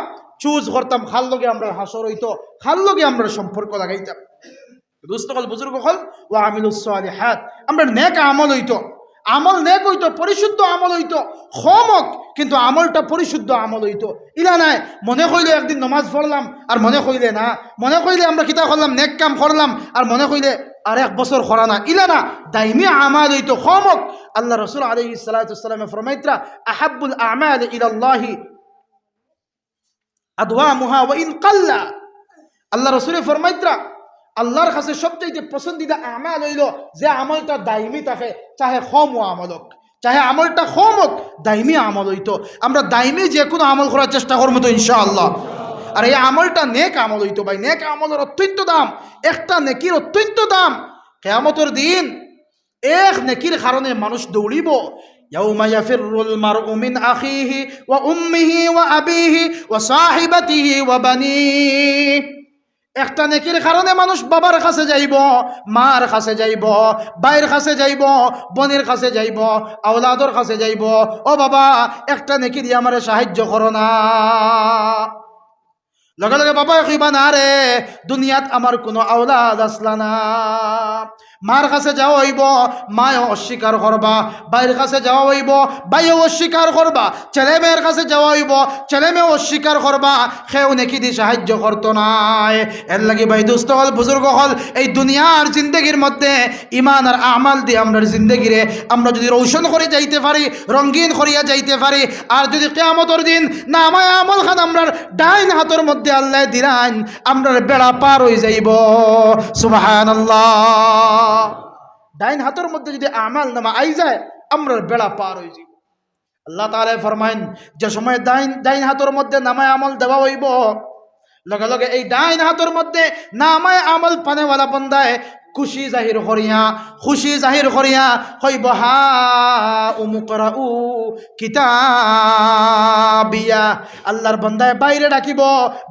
চুজ করতাম খাল লগে আমরা হাসর হইতো, খাল লগে আমরা সম্পর্ক লাগাইতাম। দোস্ত হল, বুজুর্গ হল, ওয়া আমিলুস সালিহাত, আমরা নেক আমল হইতো, আমল নেক হইতো, পরিশুদ্ধ আমল হইতো, খমক কিন্তু আমলটা পরিশুদ্ধ আমল হইতো। ইলা নাই মনে কইলে একদিন নমাজ পড়লাম আর মনে কইলে না, মনে কইলে আমরা কিতা করলাম, নেক কাম করলাম আর মনে কইলে আর 1 বছর করা না, ইলা না, দাইমি আমাল হইতো, খমক। আল্লাহ রাসূল আলাইহিস সালাতু ওয়াস সালাম ফরমাইতরা, আহাব্বুল আমাল ইলাল্লাহি আদওয়ামুহা ওয়া ইন কাল্লা। আল্লাহ রাসূল ফরমাইতরা, আল্লাহর কাছে সবচেয়ে পছন্দিদা আমাল হইল যে আমলটা দাইমি থাকে, চাহে কম আমল হোক, চাহে আমলটা কম হোক, দাইমি আমল হইতো। আমরা দাইমি যে কোনো আমল করার চেষ্টা করবো তো ইনশাআল্লাহ। আর এই আমলটা নেক আমল হইতো ভাই, নেক আমলের অত্যন্ত দাম, একটা নেকির অত্যন্ত দাম। কিয়ামতের দিন এক নেকির কারণে মানুষ দৌড়িব। ইয়াউমা ইয়াফিরুল মারউ মিন আখিহি ওয়া উম্মিহি ওয়া আবিহি ওয়া সাহিবাতিহি ওয়া বানিহি। একটা নেকির কারণে মানুষ বাবার কাছে যাইব, মার কাছে যাইব, ভাইয়ের কাছে যাইব, বোনের কাছে যাইব, আওলাদর কাছে যাইব, ও বাবা একটা নেকি দিয়ে আমারে সাহায্য করো না। লগে লগে বাবা কইবা না রে দুনিয়াত আমার কোনো আওলাদ আসলা না। মার কাছে যাওয়া হইব, মায়ও অস্বীকার করবা, ভাইয়ের কাছে যাওয়া হইব, ভাইও অস্বীকার করবা, ছেলে মেয়ের কাছে যাওয়া হইব, ছেলে মেয়ে অস্বীকার করবা, কেউ নেকি দিয়ে সাহায্য করতো নাই। এর লাগি ভাই দোস্ত হল, বুজুর্গ হল, এই দুনিয়ার জিন্দগির মধ্যে ইমান আর আমাল দিয়ে আমরা জিন্দগিরে আমরা যদি রৌশন করে যাইতে পারি, রঙিন করিয়া যাইতে পারি, আর যদি কিয়ামতের দিন না আমার আমল খান আমরা ডাইন হাতের মধ্যে আল্লাহ দিলান, আমরা বেড়া পার হয়ে যাইব। সুবহানাল্লাহ। ডাইন হাতের মধ্যে যদি আমাল নামা আই যায়, আমরা বেড়া পার হয়ে যাইব। আল্লাহ তাআলা ফরমাইন, যে সময় ডাইন হাতের মধ্যে নামায় আমল দেওয়া হইব, লগে লগে এই ডাইন হাতের মধ্যে নামায় আমল পানেওয়ালা বান্দায় খুশি জাহির করিয়া খুশি জাহির করিয়া হইব হা উমুকরাউ কিতাবিয়া। আল্লাহর বান্দায় বাইরে ডাকিব,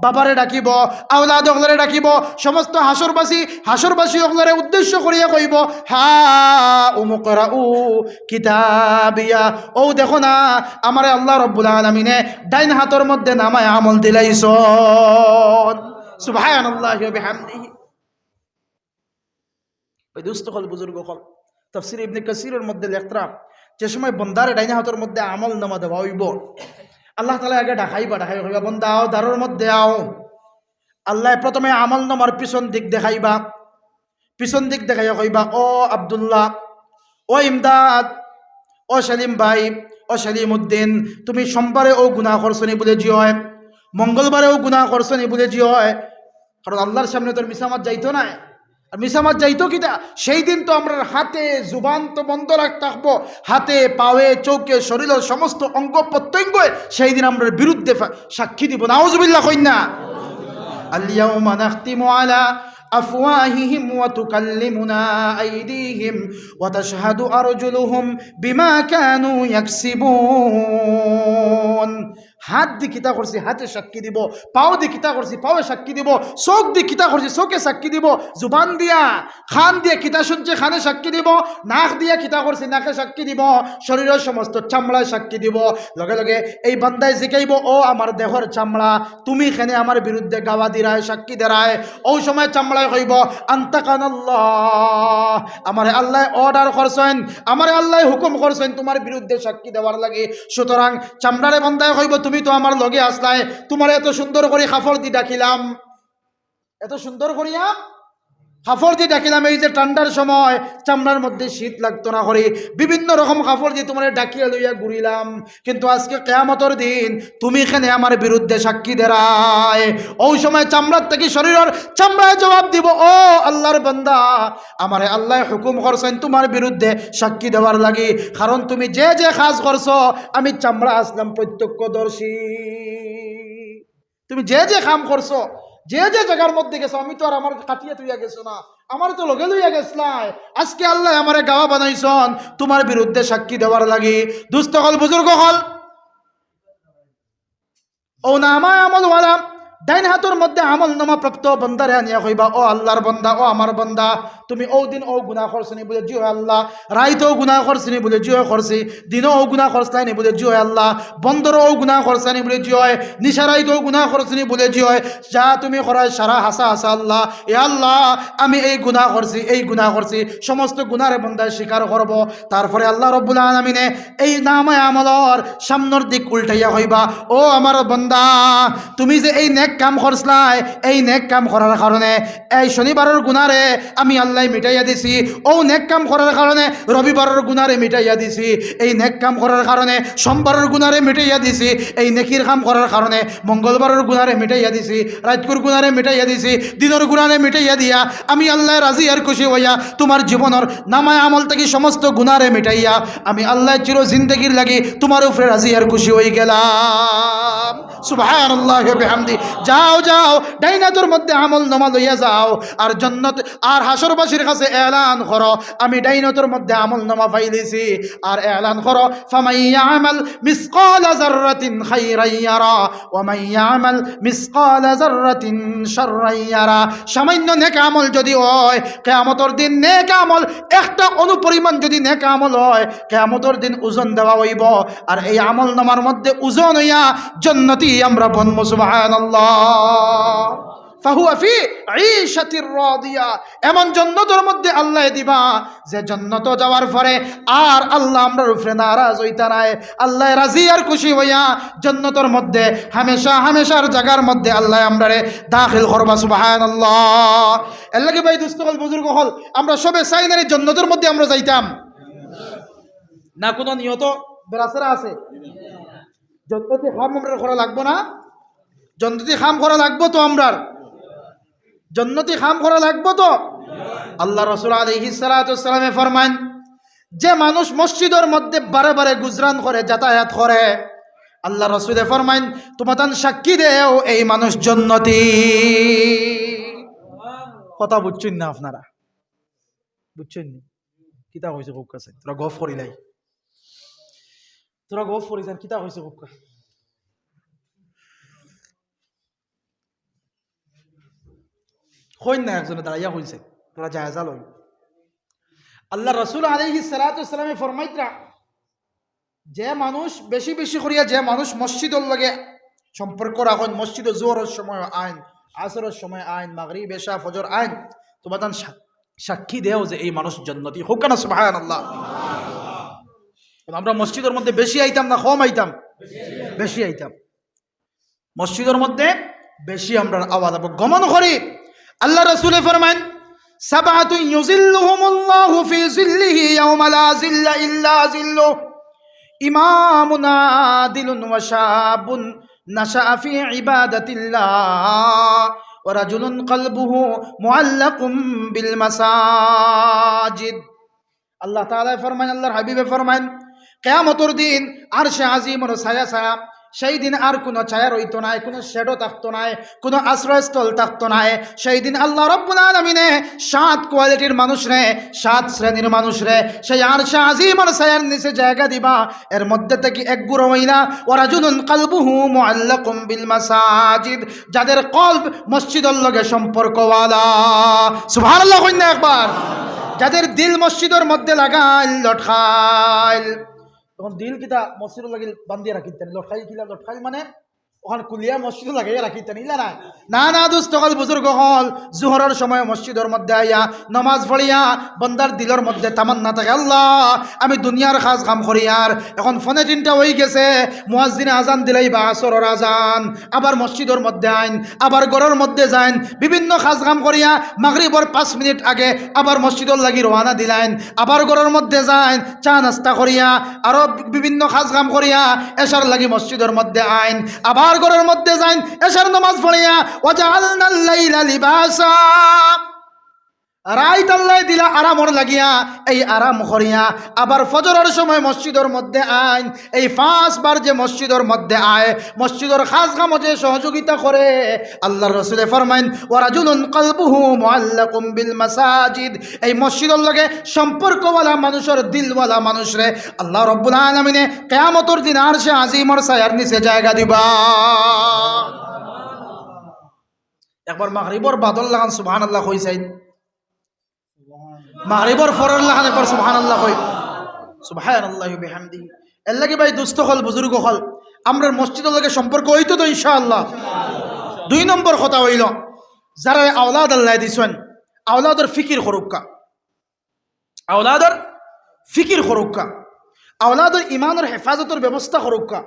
বাবারে ডাকিব, আওলাদ ওগলারে ডাকিব, সমস্ত হাসরবাসী ওগলারে উদ্দেশ্য করিয়া কইব হা উমুকরাউ কিতাবিয়া। ও দেখো না আমারে আল্লাহ রাব্বুল আলামিনে ডাইন হাতের মধ্যে নামায় আমল দিলাইছন। সুবহানাল্লাহি ওয়া বিহামদিহি। ওই দুস্থ হল বুজুর্গ হল তাফসীর ইবনে কাসীরের মধ্যে লেখরা যে সময় বন্দারে ডাইন হাতের মধ্যে আমল নামা দেওয়া হইব, আল্লাহ তাআলা আগে ডাকাইবা বন্দা আও দারুর মধ্যে আও। আল্লাহ প্রথমে আমল নামার পিছন দিক দেখাইবা, পিছন দিক দেখাইয়া কইবা ও আব্দুল্লাহ, ও ইমদাদ, ও সেলিম ভাই, ও সেলিম উদ্দিন, তুমি সোমবারে ও গুনাহ করছনি বলে জি হয়, মঙ্গলবারেও গুনাহ করছনি বলে জি হয়। কারণ আল্লাহর সামনে তোর মিসামাত যাইতো না। আর মিসামাত যাইতো কিটা? সেই দিন তো আমরা হাতে জুবান তো বন্ধ রাখতে থাকবো, হাতে পাওয়ে চৌকে শরীরের সমস্ত অঙ্গ প্রত্যঙ্গ সেই দিন আমরা বিরুদ্ধে সাক্ষী দিব। নাউজুবিল্লাহ কইন না। আল-ইয়াউমা নাখতিমু আলা আফওয়াহিহিম ওয়া তুকাল্লিমুনা আইদিহিম ওয়া তাশহাদু আরজুলুহুম বিমা কানু ইয়াকসিবুন। হাত দিয়ে কিতা করছি হাতে সাক্ষী দিব, পাও দিয়ে কিতা করছি পাওয়ে সাক্ষী দিব, চোখ দিয়ে কিতা করছি চোখে সাক্ষী দিব, জুবান দিয়া খান দিয়ে কিতা শুনছে খানে সাক্ষী দিব, নাক দিয়া কিতা করছি নাকে সাক্ষী দিব, শরীরের সমস্ত চামড়ায় সাক্ষী দিব। লগে লগে এই বান্দায় জিকাইব ও আমার দেহর চামড়া তুমি এখানে আমার বিরুদ্ধে গাওয়া দিরায় সাক্ষী দেরায়। ওই সময় চামড়ায় কইব আন্তাকানাল্লাহ, আমারে আল্লাহ অর্ডার করছেন, আমারে আল্লাহ হুকুম করছেন তোমার বিরুদ্ধে সাক্ষী দেওয়ার লাগে। সুতরাং চামড়ারে বান্দায় কইব তুমি তো আমার লগে আসলাই, তোমার এত সুন্দর করে কাপড় দিয়ে ডাকিলাম, এত সুন্দর করিয়া কাপড় দিয়ে ডাকিলাম, এই যে ঠান্ডার সময় চামড়ার মধ্যে শীত লাগতো না করে বিভিন্ন রকম কাপড় দিয়ে তোমার ডাকিয়া লইয়া ঘুরিলাম, কিন্তু আজকে কিয়ামতের দিন তুমি এখানে আমার বিরুদ্ধে সাক্ষী দেরায়। ওই সময় চামড়ার থেকে শরীরের চামড়ায় জবাব দিব ও আল্লাহর বান্দা, আমারে আল্লাহ হুকুম করছেন তোমার বিরুদ্ধে সাক্ষী দেওয়ার লাগে, কারণ তুমি যে যে কাজ করছো আমি চামড়া আসলাম প্রত্যক্ষদর্শী। তুমি যে যে কাম করছো যে যে জায়গার মধ্যে গেছো আমি তো আর আমার কাটিয়ে তুইয়া গেছো না, আমার তো লগে লইয়া গেছলাই। আজকে আল্লাহ আমারে গাওয়া বানাইছন তোমার বিরুদ্ধে সাক্ষী দেওয়ার লাগি। দুস্থ হল বুজুর্গ হল ও নামায় আমল ওয়ালা ডাইন হাতের মধ্যে আমল নামা প্রাপ্ত বন্দারে আনিয়া কইবা ও আল্লাহর বন্দা, ও আমার বন্দা, তুমি ও দিন ও গুনাহ করছনি বলে জিও আল্লাহ, রাইতেও গুনাহ করছনি বলে জিও করছি, দিনও ও গুনাহ করছনি বলে জিও আল্লাহ, বন্দরও ও গুনাহ করছনি বলে জিও, নিশারাইতেও গুনাহ করছনি বলে জিও, যা তুমি করায় সারা হাসা হাসা আল্লাহ, এ আল্লাহ আমি এই গুনাহ করছি এই গুনাহ করছি, সমস্ত গুনারে বন্দায় স্বীকার করব। তারপরে আল্লাহ রব্বুল আলামিনে এই নামায় আমলর সামনের দিক উল্টাইয়া কইবা ও আমার বন্দা, তুমি যে এই নেক কাম করছলাই, এই নেক কাম করার কারণে এই শনিবারের গুনারে আমি আল্লাহ মিটাইয়া দিছি, ও নেক কাম করার কারণে রবিবারের গুনারে মিটাইয়া দিছি, এই নেক কাম করার কারণে সোমবারের গুনারে মিটাইয়া দিছি, এই নেকির কাম করার কারণে মঙ্গলবারের গুনারে মিটাইয়া দিছি, রাতকুর গুনারে মিটাইয়া দিছি, দিনের গুনারে মিটাইয়া দিয়া আমি আল্লাহ রাজি আর খুশি হইয়া তোমার জীবনের নামায় আমল থেকে সমস্ত গুনারে মিটাইয়া আমি আল্লাহ চির জিন্দেগির লাগি তোমার উপরে রাজি আর খুশি হয়ে গেলাম। সুবহানাল্লাহি ওয়া বিহামদি। যাও যাও ডাইনাতুর মধ্যে আমল নামা লইয়া যাও আর জান্নাত আর হাসরবাসীর কাছে এলান করো আমি ডাইনাতুর মধ্যে আমল নামা পাইলিছি, আর এলান করো ফামাইয়ামাল মিসকালা যাররাতিন খাইরান ইয়ারা ওয়া মাইয়ামাল মিসকালা যাররাতিন শাররান ইয়ারা। সামান্য নেক আমল যদি হয় কিয়ামতের দিন নেক আমল একটা অনুপরিমাণ যদি নেক আমল হয় কিয়ামতের দিন ওজন দেওয়া হইব, আর এই আমল নামার মধ্যে ওজন হইয়া জান্নাতি আমরা বনবো। সুবহানাল্লাহ। ফাহুয়া ফি ঈশাতির রাদিয়া, এমন জান্নাতের মধ্যে আল্লাহ দিবা যে জান্নাত যাওয়ার পরে আর আল্লাহ আমরার উপরে নারাজ হইতা নাই, আল্লাহ রাজি আর খুশি হইয়া জান্নাতের মধ্যে হামেশা হামেশার জায়গার মধ্যে আল্লাহ আমরারে দাখিল করবা। সুবহানাল্লাহ। এর লাগি ভাই দুস্থ হল বুজুর্গ হল আমরা সবে চাই না জান্নাতের মধ্যে আমরা যাইতাম না, কোনো নিয়ত বেরাসরা আছে? জান্নাতি খাম আমরা করা লাগবো না? জান্নাতি খাম করা লাগবো তো, আমরার জান্নাতি খাম করা লাগবো তো। আল্লাহ রাসূল আলাইহিস সালাতু ওয়াস সালামে ফরমান যে মানুষ মসজিদের মধ্যে বারে বারে গুজরান করে যাতায়াত করে, আল্লাহ রাসূলে ফরমান তোমাদের সাক্ষী দেও এই মানুষ জান্নাতি। কথা বুঝছেন না আপনারা? বুঝছেন নি কিতা হয়েছে খুব কাছে তোরা গফ করিলাই তোরা গফ করিস কিতা হয়েছে খুব কাছে হইন না একজনে দাঁড়াইয়া হইছে তোরা জায়জা লই আল্লাহ রসুল আলাইহিস সালাতু ওয়াস সালামে ফরমাইতরা যে মানুষ বেশি বেশি করিয়া যে মানুষ মসজিদের লগে সম্পর্ক রাখেন মসজিদে জোহরের সময় আইন আসরের সময় আইন মাগরিব এশা ফজর আইন তোমার সাক্ষী দেও যে এই মানুষ জান্নাতি হোক না সুবহানাল্লাহ আমরা মসজিদের মধ্যে বেশি আইতাম না কম আইতাম বেশি আইতাম মসজিদের মধ্যে বেশি আমরা আওয়াজ গমন করি আল্লাহ রাসূলে ফরমান সাবাতু ইউযিল্লুহুমুল্লাহু ফি যিল্লিহি ইয়াওমা লা যিল্লা ইল্লা যিল্লুহু ইমামুন আদিলুন ওয়া শাবুন নাশাআ ফি ইবাদাতিল্লাহ ওয়া রাজুলুন কলবুহু মুআল্লাকুম বিল মাসাজিদ আল্লাহ তাআলা ফরমান আল্লাহর হাবিবে ফরমান কিয়ামতের দিন আরশে আজিমের ছায়া ছায়া সেই দিন আর কোনো ছায়া রইতো না কোনো শ্যাডো থাকতো না কোনো আশ্রয়স্থল থাকতো না সেই দিন আল্লাহ রাব্বুল আলামিনে 7 কোয়ালিটির মানুষ রে 7 শ্রেণীর মানুষ রে সেই আরশে আজিমের ছায়ার নিচে জায়গা দিবা এর মধ্যে থেকে এক গুরু হইলা ওয়া রাজুলুন কলবুহু মুআল্লাকুম বিল মাসাজিদ যাদের কলব মসজিদের লগে সম্পর্কওয়ালা সুবহানাল্লাহ কইনা একবার যাদের দিল মসজিদের মধ্যে লাগাইল লটখাইল তখন দিল কিতা মসজিদে লাগিল বান্ধিয়ে রাখিতেন লটখাইল কিলা লটখাইল মানে ওখানে কুলিয়া মসজিদে লাগাইয়া রাখিতেন ইলা না না না দোস্ত হল বুজুর্গ হল জোহরের সময় মসজিদের মধ্যে আইয়া নামাজ পড়িয়া বন্দার দিলের মধ্যে তামান্না থাকে আল্লাহ আমি দুনিয়ার কাজ কাম করি আর এখন ফোনে চিন্তা হয়ে গেছে মুয়াজ্জিনে আজান দিলেই বা আসরের আজান আবার মসজিদের মধ্যে আইন আবার ঘরের মধ্যে যাইন বিভিন্ন কাজ কাম করিয়া মাগরিবের 5 মিনিট আগে আবার মসজিদের লাগি রওনা দিলেন আবার ঘরের মধ্যে যাইন চা নাস্তা করিয়া আরো বিভিন্ন কাজ কাম করিয়া এশার লাগি মসজিদের মধ্যে আইন আবার ঘরের মধ্যে যাইন এশার নামাজ পড়িয়া ওয়াজআলনাল লাইলা লিবাসা রাইত আল্লাহ দিলা আরামর লাগিয়া এই আরাম করিয়া আবার ফজরের সময় মসজিদের মধ্যে আইন এই 5 বার যে মসজিদের মধ্যে আয় মসজিদের খাস কাম যে সহযোগিতা করে আল্লাহর রাসূল ফরমাইন ওয়া রাজুলুন কলবুহু মুআল্লাকুম বিল মাসাজিদ এই মসজিদের লগে সম্পর্কওয়ালা মানুষের দিলওয়ালা মানুষ রে আল্লাহ রাব্বুল আলামিনে কিয়ামতের দিন আরশে আজিমের ছায়ার নিচে জায়গা দিবা একবার মাগরিবর বাদল লাগান সুবহানাল্লাহ কইছেন মাগরিবর ফরর লাগান একবার সুবহানাল্লাহ কই সুবহানাল্লাহি ওয়া বিহামদিহি এর লাগি ভাই দুস্থ হল বুজুর্গ হল আমরা মসজিদের লগে সম্পর্ক হইতো তো ইনশাআল্লাহ 2 নম্বর কথা হইল যারা আওলাদ আল্লাহ দিছেন আওলাদের ফিকির করুকা আওলাদের ফিকির করুকা আওলাদের ঈমানের হেফাজতের ব্যবস্থা করুকা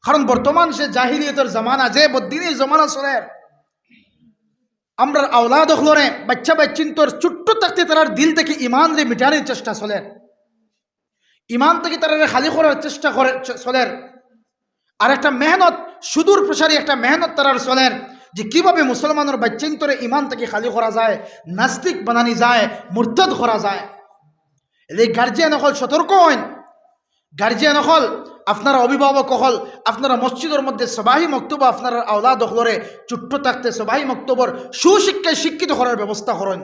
কারণ বর্তমান সে জাহিলিয়তের জামানা যে বদ্দিনের জামানা চলে আমরা আওলাদ হলরে বাচ্চা বাচ্চিন্তর ছোট্ট থাকতে তার দিল থেকে ইমান রে মিটানোর চেষ্টা চলে ইমান থেকে তারা খালি করার চেষ্টা করে চলে আর একটা মেহনত সুদূর প্রসারী একটা মেহনত তারার চলে যে কিভাবে মুসলমানের বাচ্চিন্তরে ইমান থেকে খালি করা যায় নাস্তিক বানানি যায় মুরতাদ করা যায় এই গার্জিয়ান হল সতর্ক হন গার্জিয়ান হল আপনারা অভিভাবক হল আপনারা মসজিদের মধ্যে সবাই মক্তব্য আপনার আওলাদ হলরে ছোট্ট থাকতে সবাই মক্তব্যর সুশিক্ষায় শিক্ষিত করার ব্যবস্থা করেন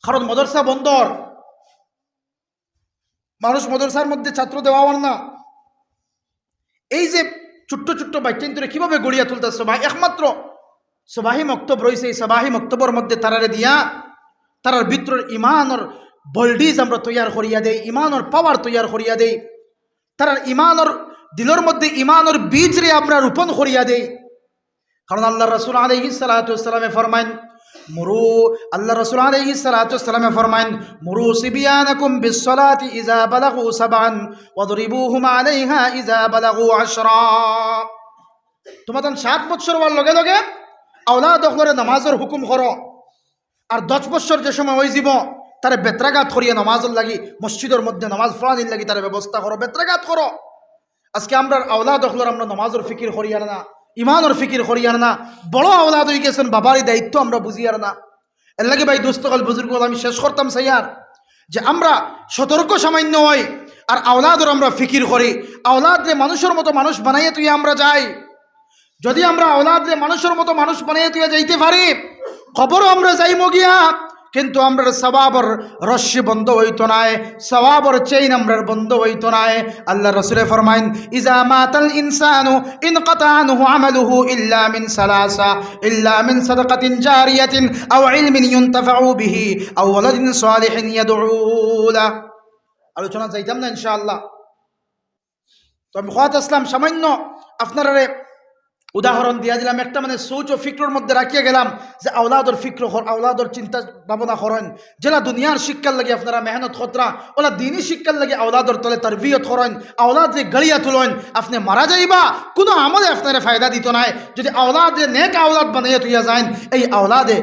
কারণ মাদ্রাসা বন্দর মানুষ মাদ্রাসার মধ্যে ছাত্র দেওয়ার না এই যে ছোট্ট ছোট্ট বাচ্চান্তরে কিভাবে গড়িয়া তুলতে সবাই একমাত্র সবাই মক্তব্য রয়েছে এই সবাই মক্তব্যর মধ্যে তারারে দিয়া তারার ভিতরের ইমানর বলডিজ আমরা তৈয়ার করিয়া দেই ইমানর পাওয়ার তৈয়ার করিয়া দেই তার ইমানর দিলের মধ্যে ইমানর বীজ রে আমরা রোপণ করিয়া দেই কারণ আল্লাহ রাসূল আলাইহিস সালাতু ওয়াস সালামে ফরমাইন মুরু আল্লাহ রাসূল আলাইহিস সালাতু ওয়াস সালামে ফরমাইন মুরু সিবিয়ানাকুম বিস সালাতি ইযা বালাগু সাবআন ওয়াদরিবুহুম আলাইহা ইযা বালাগু 10 তোমাদের 7 বছর হওয়ার লগে লগে আওলাদ হলরে নামাজের হুকুম করো আর 10 বছর যে সময় হয়ে যাব তারে বেত্রাঘাত করিয়া নামাজের লাগি মসজিদের মধ্যে নামাজ পড়ানির লাগি তার ব্যবস্থা করো বেত্রাঘাত করো আজকে আমরা আওলাদ হলর আমরা নামাজের ফিকির করিয়ার না ইমানের ফিকির করিয়ার না বড় আওলাদ হয়ে গেছেন বাবারই দায়িত্ব আমরা বুঝিয়ার না এর লাগে ভাই দোস্ত হল বুজুর্গ আমি শেষ করতাম সাইয়ার যে আমরা সতর্ক সামান্য হই আর আওলাদর আমরা ফিকির করি আওলাদ যে মানুষের মতো মানুষ বানাইয়ে তুই আমরা যাই যদি আমরা আওলাদ যে মানুষের মতো মানুষ বানাইয়ে তুই যাইতে পারি খবরও আমরা যাইমো গিয়া কিন্তু আমরার সওয়াবর রশ্মি বন্ধ হইতো না, সওয়াবর চেইন আমরার বন্ধ হইতো না। আল্লাহ রাসূলে ফরমাইন ইজা মাতাল ইনসানু ইনকাতা আনহু আমালুহু ইল্লা মিন সালাসা ইল্লা মিন সাদাকাতিন জারিয়াতিন আও ইলমিন ইউনতাফাউ বিহি আও ওয়ালাদিন সালিহিন ইয়াদউ লা। আলোচনা যাইতাম না ইনশাআল্লাহ। তো আমি খাত আসলাম সামান্য আপনারা উদাহরণ দিয়া দিলাম, একটা মানে সোচ ও ফিক্রর মধ্যে রাখিয়ে গেলাম যে আওলাদর ফিক্র আওলাদর চিন্তা ভাবনা করেন, যেটা দুনিয়ার শিক্ষার লাগে আপনারা মেহনত খতরা, ওলা দিনই শিক্ষার লাগে আওলাদর তলে তরবিয়ত করেন, আওলাদ যে গড়িয়া তুলেন। আপনি মারা যাইবা কোনো আমলে আপনারা ফায়দা দিত নাই, যদি আওলাদ নেক আওলাদ বানাইয়া তুইয়া যান, এই আওলাদে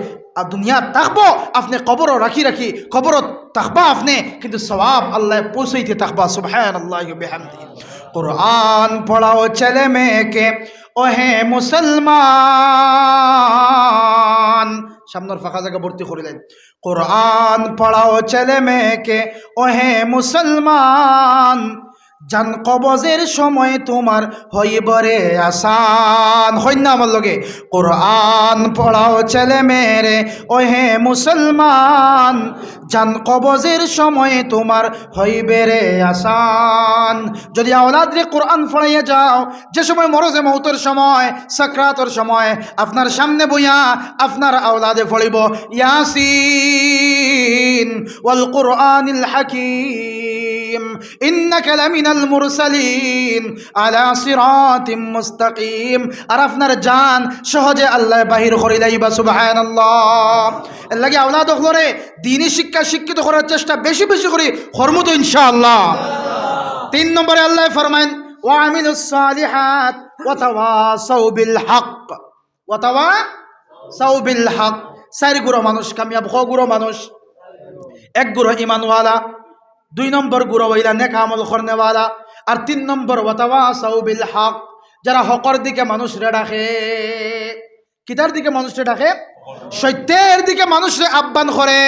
দুনিয়া থাকবো, আপনি কবরও রাখি রাখি কবরত থাকবা আপনি, কিন্তু সওয়াব আল্লাহ পৌঁছাইতে থাকবা। সুবহানাল্লাহি ওয়া বিহামদিহি। কুরআন পড়াও ছেলে মেয়েকে ওহে মুসলমান, সামনের ফাঁকা জায়গা ভর্তি করিলেন। কোরআন পড়াও ছেলে মেয়েকে ওহে মুসলমান, জান কবজের সময় তোমার হইবরে আসান। হইন না আমার লগে, কোরআন পড়াও ছেলে মেয়েরে ওহে মুসলমান, জান কবজের সময় তোমার হইবে রে আসান। যদি আওলাদ রে কোরআন পড়াইয়া যাও, যে সময় মরজে মৌতের সময়, সাকরাতর সময় আপনার সামনে বইয়া আপনার আওলাদে পড়িব ইয়াসিন ওয়াল কুরআনিল হাকিম ইন্নাকা লামিনাল মুরসালিন আলা সিরাতিম মুস্তাকিম। আর আপনার জান সহজে আল্লাহ বাহির করে লাইবা। সুবহানাল্লাহ। এর লাগে আওলাদ হলরে দ্বীনি শিক্ষা শিক্ষিত করার চেষ্টা বেশি বেশি করি করমু তো ইনশাআল্লাহ। 3 নম্বরে আল্লাহ ফরমায়েন ওয়া আমিলুস সালিহাত ওয়া তাওয়াসাউ বিল হক ওয়া তাওয়াসাউ বিল হক। 4 গুরু মানুষ কামিয়াব, ক গুরু মানুষ? 1 গুরু ঈমানওয়ালা, 2 নম্বর গুরু হইলা নেক আমল করনেওয়ালা, আর 3 নম্বর ওয়া তাওয়াসাউ বিল হক, যারা হকর দিকে মানুষরে ডাকে। কিতার দিকে মানুষরে ডাকে? সত্যের দিকে মানুষরে আহ্বান করে,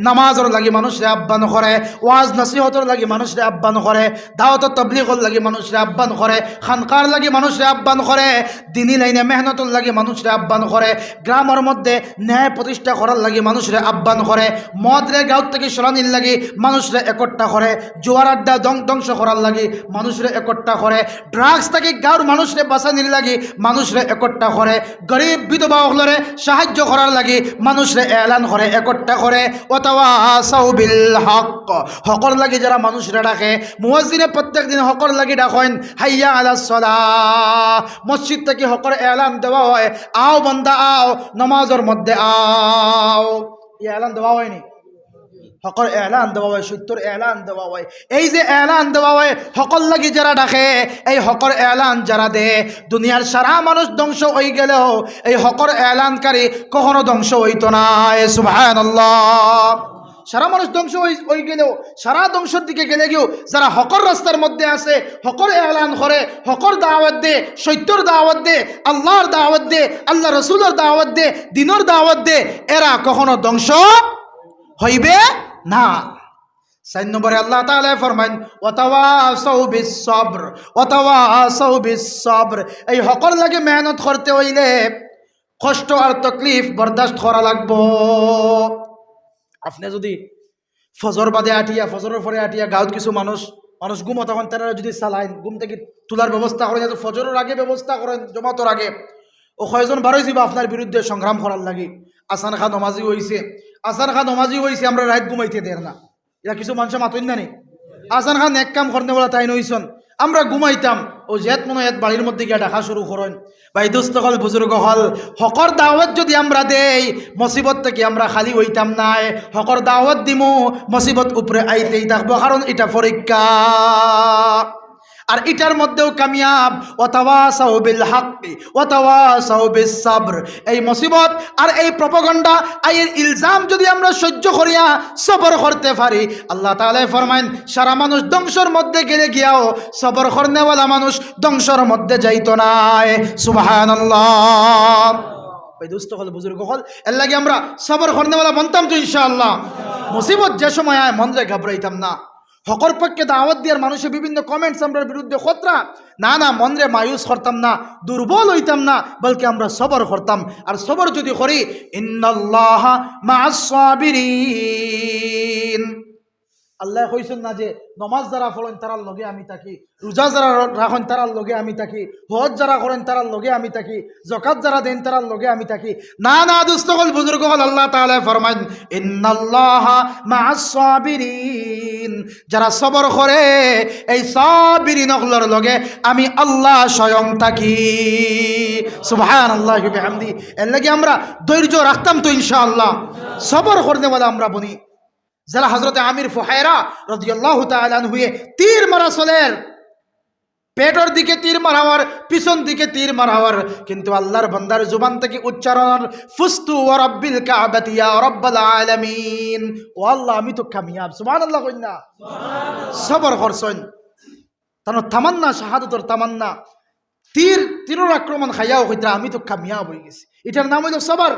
নামাজের লাগি মানুষরে আহ্বান করে, ওয়াজ নসিহতের লাগি মানুষরে আহ্বান করে, দাওয়াত তাবলীগের লাগি মানুষরে আহ্বান করে, খানকার লাগি মানুষরে আহ্বান করে, দিনী লাইনে মেহনতের লাগি মানুষরে আহ্বান করে, গ্রামের মধ্যে ন্যায় প্রতিষ্ঠা করার লাগি মানুষরে আহ্বান করে, মদরে গাঁও থেকে সরানির লাগি মানুষরে একট্টা করে, জোয়ার আড্ডা ধ্বংস করার লাগি মানুষরে একট্টা করে, ড্রাগস থেকে গাঁর মানুষরে বাঁচানির লাগি মানুষরে একট্টা করে, গরিব বিধবা হলরে সাহায্য করার লাগি মানুষরে এলান করে একট্টা করে। ওয়াতাওয়াসাউ বিল হক, হকর লাগি যারা মানুষরে ডাকে। মুয়াজ্জিনে প্রত্যেক দিন হকর লাগি ডাকেন হাইয়া আলাস সালাহ। মসজিদ থেকে হকর এলান দেওয়া হয়, আও বান্দা আও নামাজের মধ্যে আও। এই এলান দেওয়া হয়নি? হকর এলান দেওয়া হয়, সত্যর এলান দেওয়া হয়। এই যে এলান দেওয়া হয় হকর লাগি যারা ডাকে, এই হকর এলান যারা দে, দুনিয়ার সারা মানুষ ধ্বংস হয়ে গেলেও এই হকর এলানকারী কখনো ধ্বংস হইতো না। সুবহানাল্লাহ। সারা মানুষ ধ্বংস হয়ে গেলেও, সারা ধ্বংসের দিকে গেলে গিয়েও যারা হকর রাস্তার মধ্যে আছে, হকর এলান করে, হকর দাওয়াত দে, সত্যর দাওয়াত দে, আল্লাহর দাওয়াত দে, আল্লাহ রসুলের দাওয়াত দে, দিনের দাওয়াত দে, এরা কখনো ধ্বংস হইবে না। 4 নম্বরে আল্লাহ তাআলা ফরমায়েন ওয়াতাওয়াসাউ বিস সবর ওয়াতাওয়াসাউ বিস সবর। এই হকর লাগে মেহনত করতে হইলে কষ্ট আর তকলিফ বরদাস্ত করা লাগবো। আপনি যদি ফজর বাদে আটিয়া, ফজরের পরে আটিয়া গাঁৱত কিছু মানুষ ঘুমো, তখন তারা যদি চালাইন, ঘুম থেকে তোলার ব্যবস্থা করেন, ফজরের আগে ব্যবস্থা করেন, জমাতর আগে, ও কয়জন বারোই যাবা আপনার বিরুদ্ধে সংগ্রাম করার লাগে। আসান খা নমাজি হয়েছে, আসান খা নমাজি হয়েছে, আমরা রাত ঘুমাইতে দেয় না। এরা কিছু মানুষ মাতইন না নি, আসান খান এক কাম করতে বলা তাই নইছন, আমরা ঘুমাইতাম। ও জেত মনে হয় বাড়ির মধ্যে গিয়ে দেখা শুরু করেন। ভাই দোস্ত হল, বুজুর্গ হল, হকর দাওয়াত যদি আমরা দেই, মুসিবত থেকে আমরা খালি হইতাম নাই। হকর দাওয়াত দিমু, মুসিবত উপরে আইতেই থাকবো, কারণ এটা পরীক্ষা। আর এটার মধ্যেও কামিয়াব ওয়াতাওয়াসাউ বিল হাক্কি ওয়াতাওয়াসাউ বিস সাবর। এই মুসিবত আর এই প্রপাগান্ডা, এই ইলজাম যদি আমরা সহ্য করিয়া সবর করতে পারি, আল্লাহ তাআলা ফরমায়েন সারা মানুষ ধ্বংসের মধ্যে গেলে গিয়াও সবর করনেওয়ালা মানুষ ধ্বংসের মধ্যে যাইতো না। সুবহানাল্লাহ। ভাই দোস্ত হল, বুজুর্গ হল, এর লাগে আমরা সবর করনেওয়ালা বনতাম তো ইনশাআল্লাহ। মুসিবত যে সময় আয় মন রে ঘাবড়াইতাম না, হকর পক্ষে দাওয়াত দিয়ার মানুষের বিভিন্ন কমেন্টস আমরা বিরুদ্ধে খতরা না মনরে মায়ুস করতাম না, দুর্বল হইতাম না, বলকে আমরা সবর করতাম। আর সবর যদি করি, ইন্নাল্লাহা মা'আস সাবিরিন, আল্লাহ কইছেন না যে নমাজ যারা পড়েন তারার লগে আমি থাকি, রোজা যারা রাখেন তারার লগে আমি থাকি, হজ যারা করেন তারার লগে আমি থাকি, যাকাত যারা দেন তারার লগে আমি থাকি। না দুস্থকল বুজুর্গল আল্লাহ তাআলা ফরমায়েন ইন্নাল্লাহা মা'আস সাবিরিন, যারা সবর করে এই সাবিরিনগুলোর লগে আমি আল্লাহ স্বয়ং থাকি। সুবহানাল্লাহি ওয়া বিহামদি। এর লাগি আমরা ধৈর্য রাখতাম তো ইনশাআল্লাহ, সবর করতে বলে আমরা বলি। যারা হযরতে আমির ফুহায়রা রাদিয়াল্লাহু তাআলা আনহু তীর মারা চলের, পেটের দিকে তীর মারাওয়ার, পিছন দিকে তীর মারাওয়ার, কিন্তু আল্লাহর বান্দার জবান থেকে উচ্চারণ ফুস্তু ওয়া রাব্বিল কাবাতি ইয়া রাব্বাল আলামিন, ও আল্লাহ আমি তো কামিয়াব। সুবহানাল্লাহ কইনা, সবর করছেন, তার তামান্না শাহাদাতের তামান্না, তীরের আক্রমণ খাইয়াও কইতা আমি তো কামিয়াব হয়ে গেছি, এটার নাম হইল সবর।